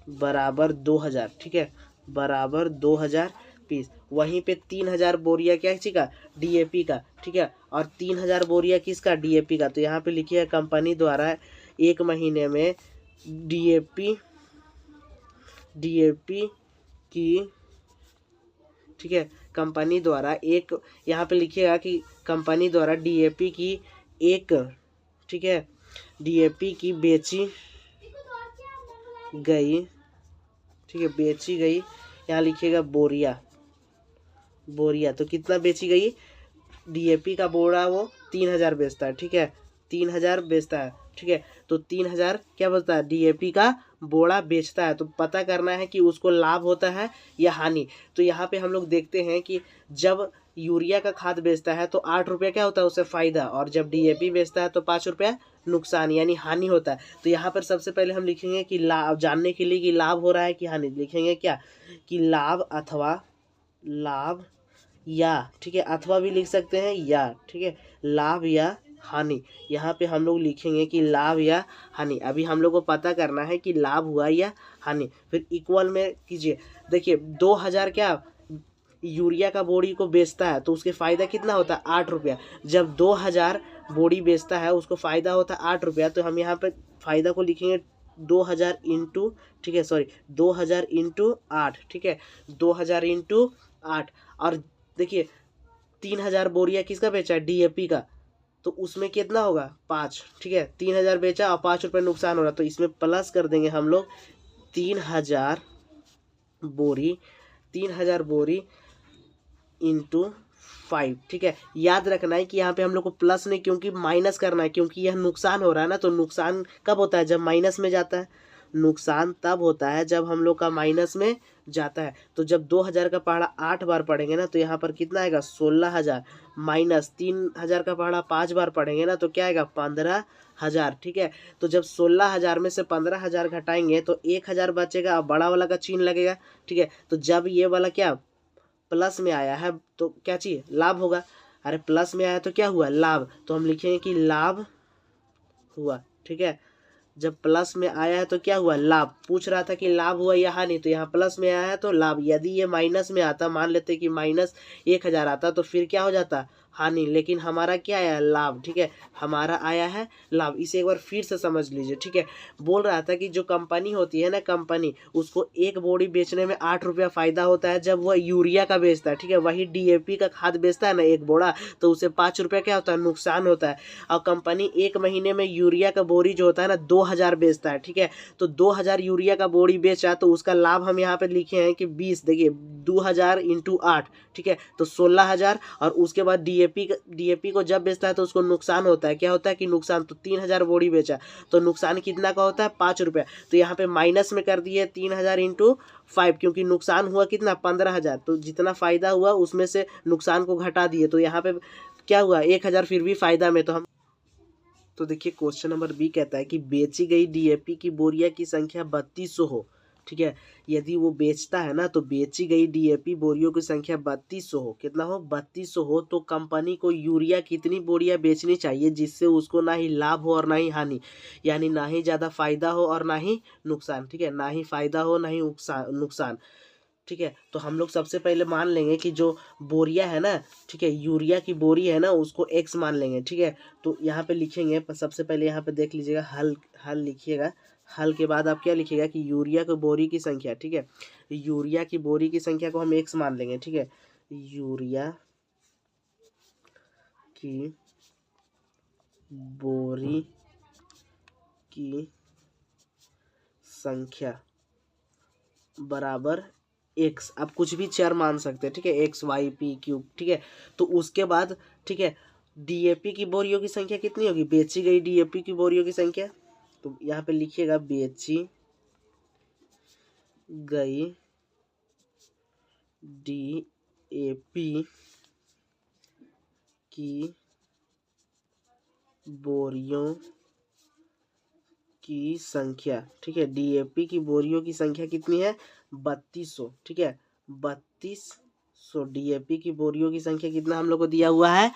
बराबर 2000, ठीक है, बराबर 2000 पीस। वहीं पे 3000 बोरिया क्या चीज का, डीएपी का, ठीक है, और 3000 बोरिया किसका, डीएपी का। तो यहाँ पे लिखिए कंपनी द्वारा एक महीने में डीएपी की, ठीक है, कंपनी द्वारा एक, यहाँ पे लिखिएगा कि कंपनी द्वारा डीएपी की एक, ठीक है, डीएपी की बेची गई, ठीक है, बेची गई, यहाँ लिखिएगा बोरिया, तो कितना बेची गई, डीएपी का बोरा वो 3000 बेचता है, ठीक है, 3000 बेचता है, ठीक है। तो 3000 क्या बोलता है, डीएपी का बोरा बेचता है। तो पता करना है कि उसको लाभ होता है या हानि। तो यहाँ पे हम लोग देखते हैं कि जब यूरिया का खाद बेचता है तो 8 रुपया क्या होता है उससे फायदा, और जब डीएपी बेचता है तो 5 रुपया नुकसान यानी हानि होता है। तो यहाँ पर सबसे पहले हम लिखेंगे कि लाभ, जानने के लिए कि लाभ हो रहा है कि हानि, लिखेंगे क्या कि लाभ अथवा लाभ या, ठीक है, अथवा भी लिख सकते हैं या, ठीक है, लाभ या हानि। यहाँ पे हम लोग लिखेंगे कि लाभ या हानि। अभी हम लोग को पता करना है कि लाभ हुआ या हानि। फिर इक्वल में कीजिए, देखिए 2000 क्या यूरिया का बोरी को बेचता है तो उसके फ़ायदा कितना होता है, 8 रुपया। जब 2000 बोरी बेचता है उसको फ़ायदा होता है 8 रुपया। तो हम यहाँ पे फ़ायदा को लिखेंगे 2000 इंटू, ठीक है, सॉरी 2000 इंटू 8, ठीक है, 2000 इंटू 8। और देखिए 3000 बोरिया किसका बेचा है, डीएपी का, तो उसमें कितना होगा 5, ठीक है, 3000 बेचा और 5 रुपये नुकसान हो रहा, तो इसमें प्लस कर देंगे हम लोग 3000 बोरी इंटू 5, ठीक है। याद रखना है कि यहाँ पे हम लोग को प्लस नहीं क्योंकि माइनस करना है, क्योंकि यह नुकसान हो रहा है ना। तो नुकसान कब होता है, जब माइनस में जाता है। नुकसान तब होता है जब हम लोग का माइनस में जाता है। तो जब 2000 का पहाड़ा 8 बार पढ़ेंगे ना तो यहाँ पर कितना आएगा 16000, माइनस 3000 का पहाड़ा 5 बार पढ़ेंगे ना तो क्या आएगा 15000, ठीक है। तो जब 16000 में से 15000 घटाएंगे तो 1000 बचेगा और बड़ा वाला का चिन्ह लगेगा, ठीक है। तो जब ये वाला क्या प्लस में आया है तो क्या चाहिए, लाभ होगा। अरे प्लस में आया तो क्या हुआ, लाभ। तो हम लिखेंगे कि लाभ हुआ, ठीक है। जब प्लस में आया है तो क्या हुआ, लाभ। पूछ रहा था कि लाभ हुआ या हानि, तो यहाँ प्लस में आया है तो लाभ। यदि ये माइनस में आता, मान लेते कि माइनस 1000 आता तो फिर क्या हो जाता, हानि। लेकिन हमारा क्या आया, लाभ, ठीक है, हमारा आया है लाभ। इसे एक बार फिर से समझ लीजिए, ठीक है। बोल रहा था कि जो कंपनी होती है ना, कंपनी, उसको एक बोरी बेचने में 8 रुपया फायदा होता है जब वह यूरिया का बेचता है, ठीक है। वही डीएपी का खाद बेचता है ना एक बोरा, तो उसे 5 रुपया क्या होता है, नुकसान होता है। और कंपनी एक महीने में यूरिया का बोरी जो होता है ना 2000 बेचता है, ठीक है। तो 2000 यूरिया का बोरी बेचा तो उसका लाभ हम यहाँ पे लिखे हैं कि 20, देखिए 2000 इंटू 8, ठीक है, तो 16000। और उसके बाद डीएपी को जब बेचता है तो उसको नुकसान होता है, क्या होता है कि नुकसान। तो 3000 बोरी बेचा तो नुकसान कितना का होता है, 5 रुपया। तो यहाँ पे माइनस में कर दिए 3000 इंटू 5, क्योंकि नुकसान हुआ कितना 15000। तो जितना फायदा हुआ उसमें से नुकसान को घटा दिए, तो यहाँ पे क्या हुआ 1000 फिर भी फायदा में। तो हम तो देखिए क्वेश्चन नंबर बी कहता है कि बेची गई डीएपी की बोरिया की संख्या 3200 हो। ठीक है, यदि वो बेचता है ना तो बेची गई डीएपी बोरियों की संख्या 3200 हो। कितना हो? 3200 हो। तो कंपनी को यूरिया कितनी बोरियां बेचनी चाहिए जिससे उसको ना ही लाभ हो और ना ही हानि, यानी ना ही ज़्यादा फायदा हो और ना ही नुकसान। ठीक है, ना ही फायदा हो ना ही नुकसान। ठीक है, तो हम लोग सबसे पहले मान लेंगे कि जो बोरिया है ना, ठीक है, यूरिया की बोरी है ना, उसको एक्स मान लेंगे। ठीक है, तो यहाँ पे लिखेंगे, सबसे पहले यहाँ पे देख लीजिएगा, हल हल लिखिएगा। हल के बाद आप क्या लिखिएगा कि यूरिया की बोरी की संख्या। ठीक है, यूरिया की बोरी की संख्या को हम एक्स मान लेंगे। ठीक है, यूरिया की बोरी की संख्या बराबर एक्स। आप कुछ भी चर मान सकते हैं। ठीक है, एक्स वाई पी क्यूब। ठीक है, तो उसके बाद ठीक है, डीएपी की बोरियों की संख्या कितनी होगी? बेची गई डीएपी की बोरियों की संख्या, तो यहाँ पे लिखिएगा बेची गई डीएपी की बोरियों की संख्या। ठीक है, डीएपी की बोरियों की संख्या कितनी है? 3200। ठीक है, 3200 डीएपी की बोरियों की संख्या कितना हम लोग को दिया हुआ है?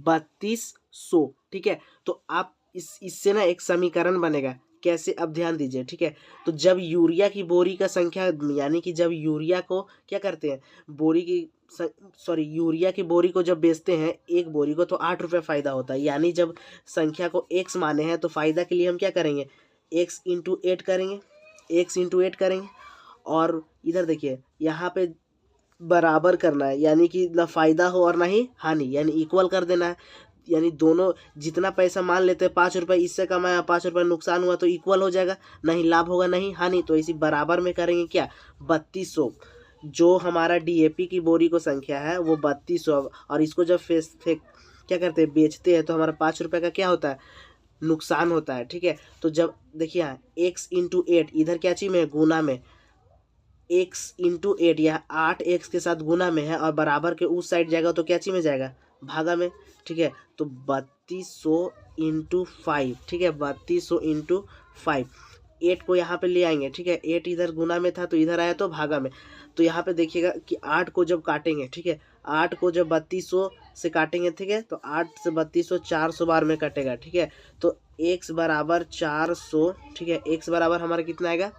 3200। ठीक है, तो आप इससे ना एक समीकरण बनेगा। कैसे? अब ध्यान दीजिए। ठीक है, तो जब यूरिया की बोरी का संख्या, यानी कि जब यूरिया को क्या करते हैं, बोरी की यूरिया की बोरी को जब बेचते हैं एक बोरी को, तो 8 रुपये फायदा होता है। यानी जब संख्या को एक्स माने हैं तो फायदा के लिए हम क्या करेंगे? एक्स इंटू 8 करेंगे, एक्स इंटू 8 करेंगे। और इधर देखिए यहाँ पे बराबर करना है, यानी कि ना फायदा हो और ना ही हानि, यानी इक्वल कर देना है। यानी दोनों जितना पैसा मान लेते हैं 5 रुपये इससे कमाया, 5 रुपये नुकसान हुआ, तो इक्वल हो जाएगा, नहीं लाभ होगा नहीं हानि। तो इसी बराबर में करेंगे क्या? 3200। जो हमारा डीएपी की बोरी को संख्या है वो 3200। और इसको जब फेंक क्या करते हैं, बेचते हैं, तो हमारा 5 रुपये का क्या होता है? नुकसान होता है। ठीक है, तो जब देखिए यहाँ एक्स इंटू 8, इधर क्या चीज में है? गुना में। एक्स इंटू 8, यह 8x के साथ गुना में है और बराबर के उस साइड जाएगा तो क्या चीज में जाएगा? भागा में। ठीक है, तो 3200 इंटू 5। ठीक है, 3200 इंटू 5। 8 को यहाँ पे ले आएंगे। ठीक है, 8 इधर गुना में था तो इधर आया तो भागा में। तो यहाँ पे देखिएगा कि 8 को जब काटेंगे, ठीक है, 8 को जब 3200 से काटेंगे, ठीक है, तो 8 से 3200 400 बार में कटेगा। ठीक है, तो x बराबर 400। ठीक है, x बराबर हमारा कितना आएगा?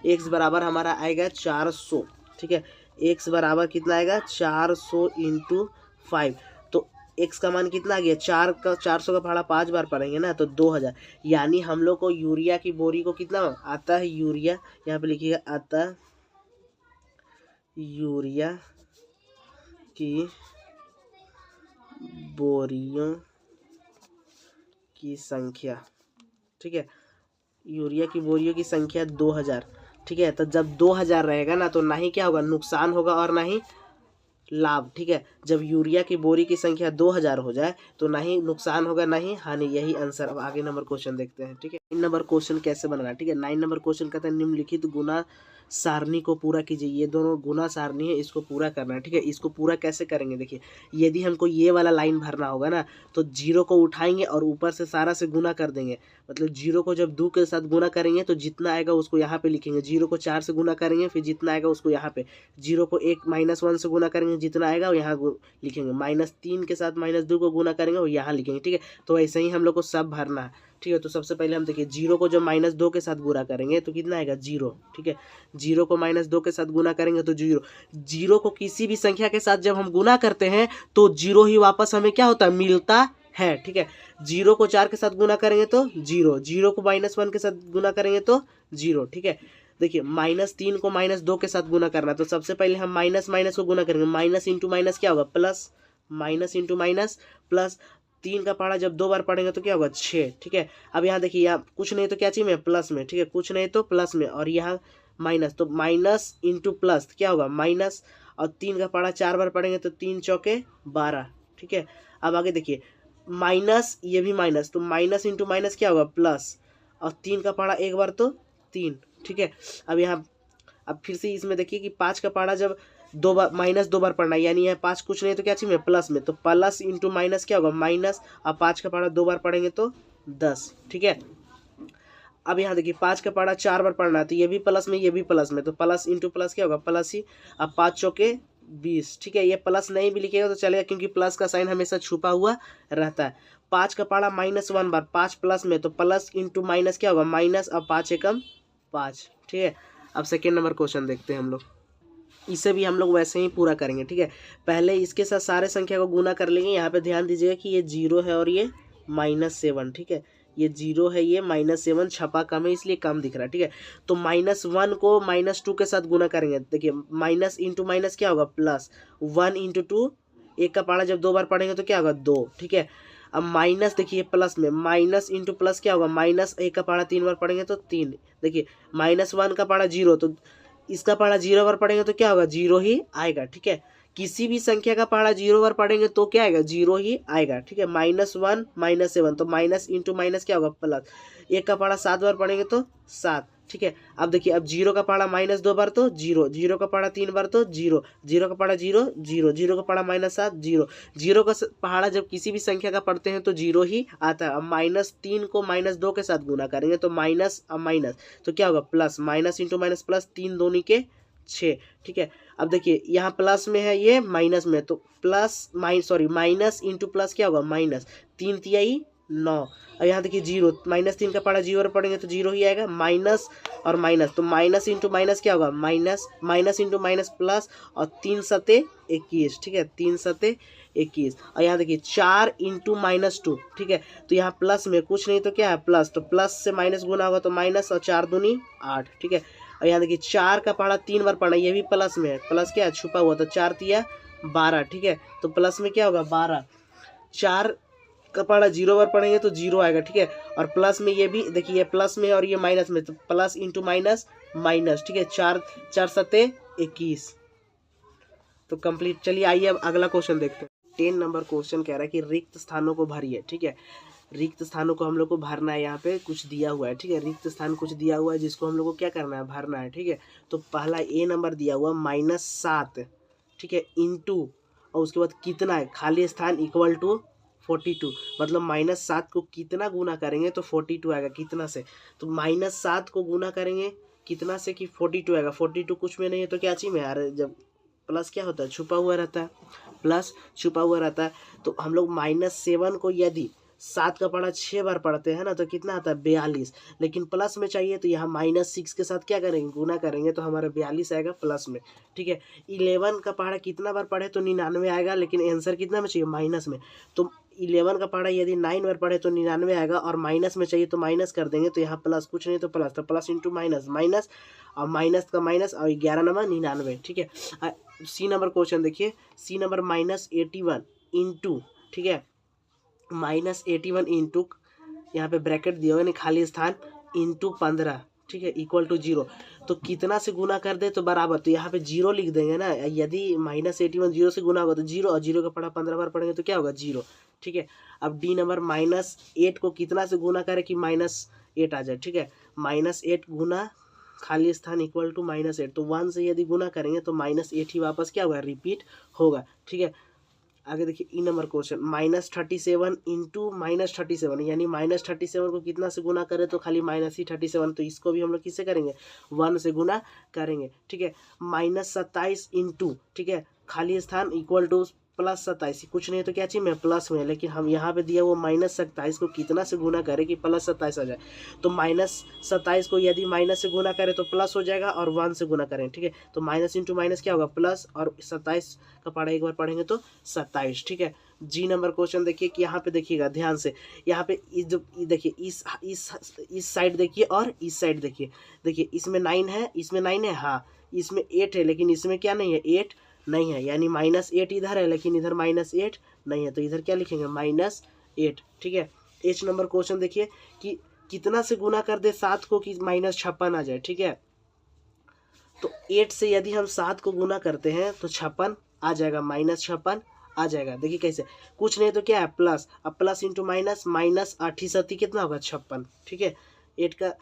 x बराबर हमारा आएगा 400। ठीक है, x बराबर कितना आएगा? 400 इंटू 5। तो x का मान कितना आ गया? 400 का पहाड़ा 5 बार पढ़ेंगे ना, तो 2000। यानी हम लोग को यूरिया की बोरी को कितना आता है? यूरिया यहाँ पे लिखिएगा, आता यूरिया की बोरियों की संख्या। ठीक है, यूरिया की बोरियों की संख्या 2000। ठीक है, तो जब 2000 रहेगा ना तो ना ही क्या होगा? नुकसान होगा और ना ही लाभ। ठीक है, जब यूरिया की बोरी की संख्या 2000 हो जाए तो ना ही नुकसान होगा ना ही हानि। यही आंसर। अब आगे नंबर क्वेश्चन देखते हैं। ठीक है, 9 नंबर क्वेश्चन कैसे बनाना है? ठीक है, 9 नंबर क्वेश्चन कहता है निम्नलिखित गुना सारणी को पूरा कीजिए। ये दोनों गुना सारणी है, इसको पूरा करना है। ठीक है, इसको पूरा कैसे करेंगे? देखिए, यदि हमको ये वाला लाइन भरना होगा ना तो 0 को उठाएंगे और ऊपर से सारा से गुना कर देंगे। मतलब 0 को जब 2 के साथ गुना करेंगे तो जितना आएगा उसको यहाँ पे लिखेंगे। 0 को 4 से गुना करेंगे, फिर जितना आएगा उसको यहाँ पे। 0 को 1 -1 से गुना करेंगे, जितना आएगा वो यहाँ लिखेंगे। -3 के साथ -2 को गुना करेंगे वो यहाँ लिखेंगे। ठीक है, तो ऐसे ही हम लोग को सब भरना है। ठीक है, तो सबसे पहले हम देखिए 0 को जब -2 के साथ गुना करेंगे तो कितना आएगा? 0। ठीक है, 0 को -2 के साथ गुना करेंगे तो 0। 0 को किसी भी संख्या के साथ जब हम गुना करते हैं तो 0 ही वापस हमें क्या होता है? मिलता है। ठीक है, 0 को 4 के साथ गुना करेंगे तो 0, 0 को -1 के साथ गुना करेंगे तो 0। ठीक है, देखिए -3 को -2 के साथ गुना करना है तो सबसे पहले हम माइनस माइनस को गुना करेंगे। माइनस इंटू माइनस क्या होगा? Plus. Minus into minus plus. 3 का पहाड़ा जब 2 बार पढ़ेंगे तो क्या होगा? 6। ठीक है, अब यहाँ देखिए, यहाँ कुछ नहीं तो क्या चाहिए में? प्लस में। ठीक है, कुछ नहीं तो प्लस में, और यहाँ माइनस, तो माइनस इंटू प्लस क्या होगा? माइनस। और 3 का पहाड़ा 4 बार पढ़ेंगे तो 3 चौके 12। ठीक है, अब आगे देखिए, माइनस, ये भी माइनस, तो माइनस इंटू माइनस क्या होगा? प्लस। और 3 का पहाड़ा एक बार तो 3। ठीक है, अब यहाँ अब फिर से इसमें देखिए कि 5 का पहाड़ा जब 2 बार -2 बार पढ़ना है, यानी यहाँ 5 कुछ नहीं तो क्या चाहिए? प्लस में, तो प्लस इंटू माइनस क्या होगा? माइनस। अब 5 का पहाड़ा 2 बार पढ़ेंगे तो 10, ठीक है। अब यहाँ देखिए 5 का पहाड़ा 4 बार पढ़ना है, तो ये भी प्लस में, ये भी प्लस में, तो प्लस इंटू प्लस क्या होगा, प्लस ही। अब 5 चौके 20, ठीक है। ये प्लस नहीं भी लिखेगा तो चलेगा, क्योंकि प्लस का साइन हमेशा छुपा हुआ रहता है। 5 का पहाड़ा -1 बार, 5 प्लस में, तो प्लस इंटू माइनस क्या होगा, माइनस। अब 5 एकम 5, ठीक है। अब सेकेंड नंबर क्वेश्चन देखते हैं हम लोग। इसे भी हम लोग वैसे ही पूरा करेंगे, ठीक है। पहले इसके साथ सारे संख्या को गुना कर लेंगे। यहाँ पे ध्यान दीजिएगा कि ये 0 है और ये -7, ठीक है। ये 0 है, ये -7, छपा कम है इसलिए कम दिख रहा है, ठीक है। तो -1 को -2 के साथ गुना करेंगे। देखिए माइनस इंटू माइनस क्या होगा, प्लस। 1 इंटू 2, एक का पहाड़ा जब 2 बार पढ़ेंगे तो क्या होगा, 2, ठीक है। अब माइनस देखिए प्लस में, माइनस इंटू प्लस क्या होगा, माइनस। एक का पहाड़ा 3 बार पढ़ेंगे तो 3। देखिए -1 का पहाड़ा 0, तो इसका पहाड़ा 0 बार पढ़ेंगे तो क्या होगा, 0 ही आएगा, ठीक है। किसी भी संख्या का पहाड़ा 0 बार पढ़ेंगे तो क्या आएगा, 0 ही आएगा, ठीक है। -1 -7, तो माइनस इंटू माइनस क्या होगा, प्लस। एक का पहाड़ा 7 बार पढ़ेंगे तो 7, ठीक है। अब देखिए, अब 0 का पहाड़ा -2 बार तो 0, 0 का पहाड़ा 3 बार तो 0, 0 का पहाड़ा 0 0, 0 का पहाड़ा -7 0, 0 का पहाड़ा जब किसी भी संख्या का पढ़ते हैं तो 0 ही आता है। अब -3 को -2 के साथ गुना करेंगे तो माइनस, अब माइनस, तो क्या होगा, plus. Minus into minus plus, 3 दूनी के 6, ठीक है। अब देखिए यहाँ प्लस में है, ये माइनस में, तो प्लस माइनस इंटू प्लस क्या होगा, माइनस। 3 तिहाई 9। अब यहाँ देखिए 0, -3 का पढ़ा 0 पढ़ेंगे तो 0 ही आएगा, माइनस और माइनस, तो माइनस इंटू माइनस क्या होगा, minus. Minus into minus plus, और 3 सते 21, ठीक है। 3 सते 21। और यहाँ देखिए 4 इंटू -2, ठीक है। तो यहाँ प्लस में कुछ नहीं तो क्या है, प्लस, तो प्लस से माइनस गुना होगा तो माइनस, और 4 दूनी 8, ठीक है। और यहाँ देखिए 4 का पहाड़ा 3 बार पढ़ना, ये भी प्लस में है, प्लस क्या है, छुपा हुआ, तो 4 तिया 12, ठीक है। तो प्लस में क्या होगा, 12। 4 का पहाड़ा 0 बार पढ़ेंगे तो 0 आएगा, ठीक है। और प्लस में ये भी देखिए, ये प्लस में और ये माइनस में, तो प्लस इंटू माइनस माइनस, ठीक है। 4 सते 21, तो कंप्लीट। चलिए आइए अब अगला क्वेश्चन देखते हैं। 10 नंबर क्वेश्चन कह रहा है कि रिक्त स्थानों को भरिए, ठीक है। रिक्त स्थानों को हम लोग को भरना है, यहाँ पे कुछ दिया हुआ है, ठीक है। रिक्त स्थान कुछ दिया हुआ है जिसको हम लोग को क्या करना है, भरना है, ठीक है। तो पहला ए नंबर दिया हुआ -7, ठीक है, इंटू, और उसके बाद कितना है, खाली स्थान इक्वल टू 42, मतलब -7 को कितना गुना करेंगे तो 42 आएगा, कितना से, तो -7 को गुना करेंगे कितना से कि 42 आएगा। 42 कुछ में नहीं है तो क्या चीज में यार, जब प्लस क्या होता है, छुपा हुआ रहता है, प्लस छुपा हुआ रहता है। तो हम लोग -7 को यदि 7 का पढ़ा 6 बार पढ़ते हैं ना तो कितना आता है, 42। लेकिन प्लस में चाहिए तो यहाँ -6 के साथ क्या करेंगे, गुना करेंगे, तो हमारा 42 आएगा प्लस में, ठीक है। 11 का पढ़ा कितना बार पढ़े तो 99 आएगा, लेकिन आंसर कितना में चाहिए, माइनस में। तो 11 का पढ़ा यदि 9 बार पढ़े तो 99 आएगा, और माइनस में चाहिए तो माइनस कर देंगे, तो यहाँ प्लस कुछ नहीं तो प्लस, तो प्लस इंटू माइनस माइनस, और माइनस का माइनस, और 11 नंबर 99, ठीक है। सी नंबर क्वेश्चन देखिए। सी नंबर -81 इंटू, ठीक है, -81 इंटू, यहाँ पे ब्रैकेट दिया होगा नहीं, खाली स्थान, इंटू 15, ठीक है, इक्वल टू 0। तो कितना से गुना कर दे तो बराबर, तो यहाँ पे 0 लिख देंगे ना। यदि -81 0 से गुना होगा तो 0, और 0 का पढ़ा 15 बार पढ़ेंगे तो क्या होगा, 0, ठीक है। अब डी नंबर -8 को कितना से गुना करे कि -8 आ जाए, ठीक है। -8 गुना खाली स्थान इक्वल टू -8, तो 1 से यदि गुना करेंगे तो -8 ही वापस क्या होगा, रिपीट होगा, ठीक है। आगे देखिए ई नंबर क्वेश्चन, -37 इंटू -37, यानी -37 को कितना से गुना करें तो खाली -37, तो इसको भी हम लोग किससे करेंगे, 1 से गुना करेंगे, ठीक है। -27 इंटू, ठीक है, खाली स्थान इक्वल टू +27, कुछ नहीं तो क्या चाहिए में, प्लस में, लेकिन हम यहाँ पे दिया वो -27 को कितना से गुना करें कि +27 आ जाए। तो -27 को यदि माइनस से गुना करें तो प्लस हो जाएगा, और 1 से गुना करें, ठीक है। तो माइनस इंटू माइनस क्या होगा, प्लस, और 27 का पढ़ा एक बार पढ़ेंगे तो 27, ठीक है। जी नंबर क्वेश्चन देखिए कि यहाँ पे देखिएगा ध्यान से, यहाँ पे देखिए इस साइड देखिए और इस साइड देखिए। देखिए इसमें 9 है, इसमें 9 है, हाँ, इसमें 8 है, लेकिन इसमें क्या नहीं है, 8 नहीं है, यानी -8 इधर है लेकिन इधर -8 नहीं है, तो इधर क्या लिखेंगे, -8, ठीक है। एच नंबर क्वेश्चन देखिए कि कितना से गुना कर दे 7 को कि -56 आ जाए, ठीक है। तो 8 से यदि हम 7 को गुना करते हैं तो 56 आ जाएगा, -56 आ जाएगा। देखिए कैसे, कुछ नहीं तो क्या है, प्लस, अब प्लस इंटू माइनस, माइनस 8 कितना होगा, 56, ठीक है। 8 का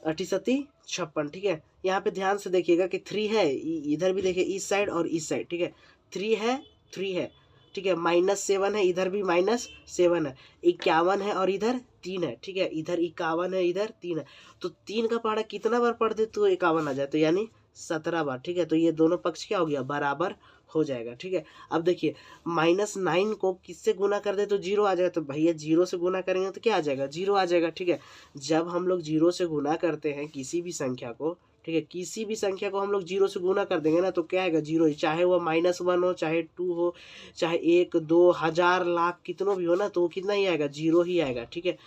8 56, ठीक है। यहाँ पे ध्यान से देखिएगा कि 3 है, इधर भी देखिए, इस साइड और इस साइड, ठीक है। 3 है, 3 है, ठीक है, -7 है, इधर भी -7 है, 51 है और इधर 3 है, ठीक है, इधर 51 है, इधर 3 है, तो 3 का पहाड़ा कितना बार पढ़ दे तो 51 आ जाए, तो यानी 17 बार, ठीक है। तो ये दोनों पक्ष क्या हो गया, बराबर हो जाएगा, ठीक है। अब देखिए -9 को किससे गुना कर दे तो 0 आ जाएगा, तो भैया 0 से गुना करेंगे तो क्या आ जाएगा, 0 आ जाएगा, ठीक है। जब हम लोग 0 से गुना करते हैं किसी भी संख्या को, ठीक है, किसी भी संख्या को हम लोग 0 से गुना कर देंगे ना तो क्या आएगा, 0 ही, चाहे वह -1 हो, चाहे 2 हो, चाहे 1, 2, 1000, लाख कितनों भी हो ना, तो वो कितना ही आएगा, 0 ही आएगा, ठीक है।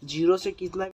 0 से कितना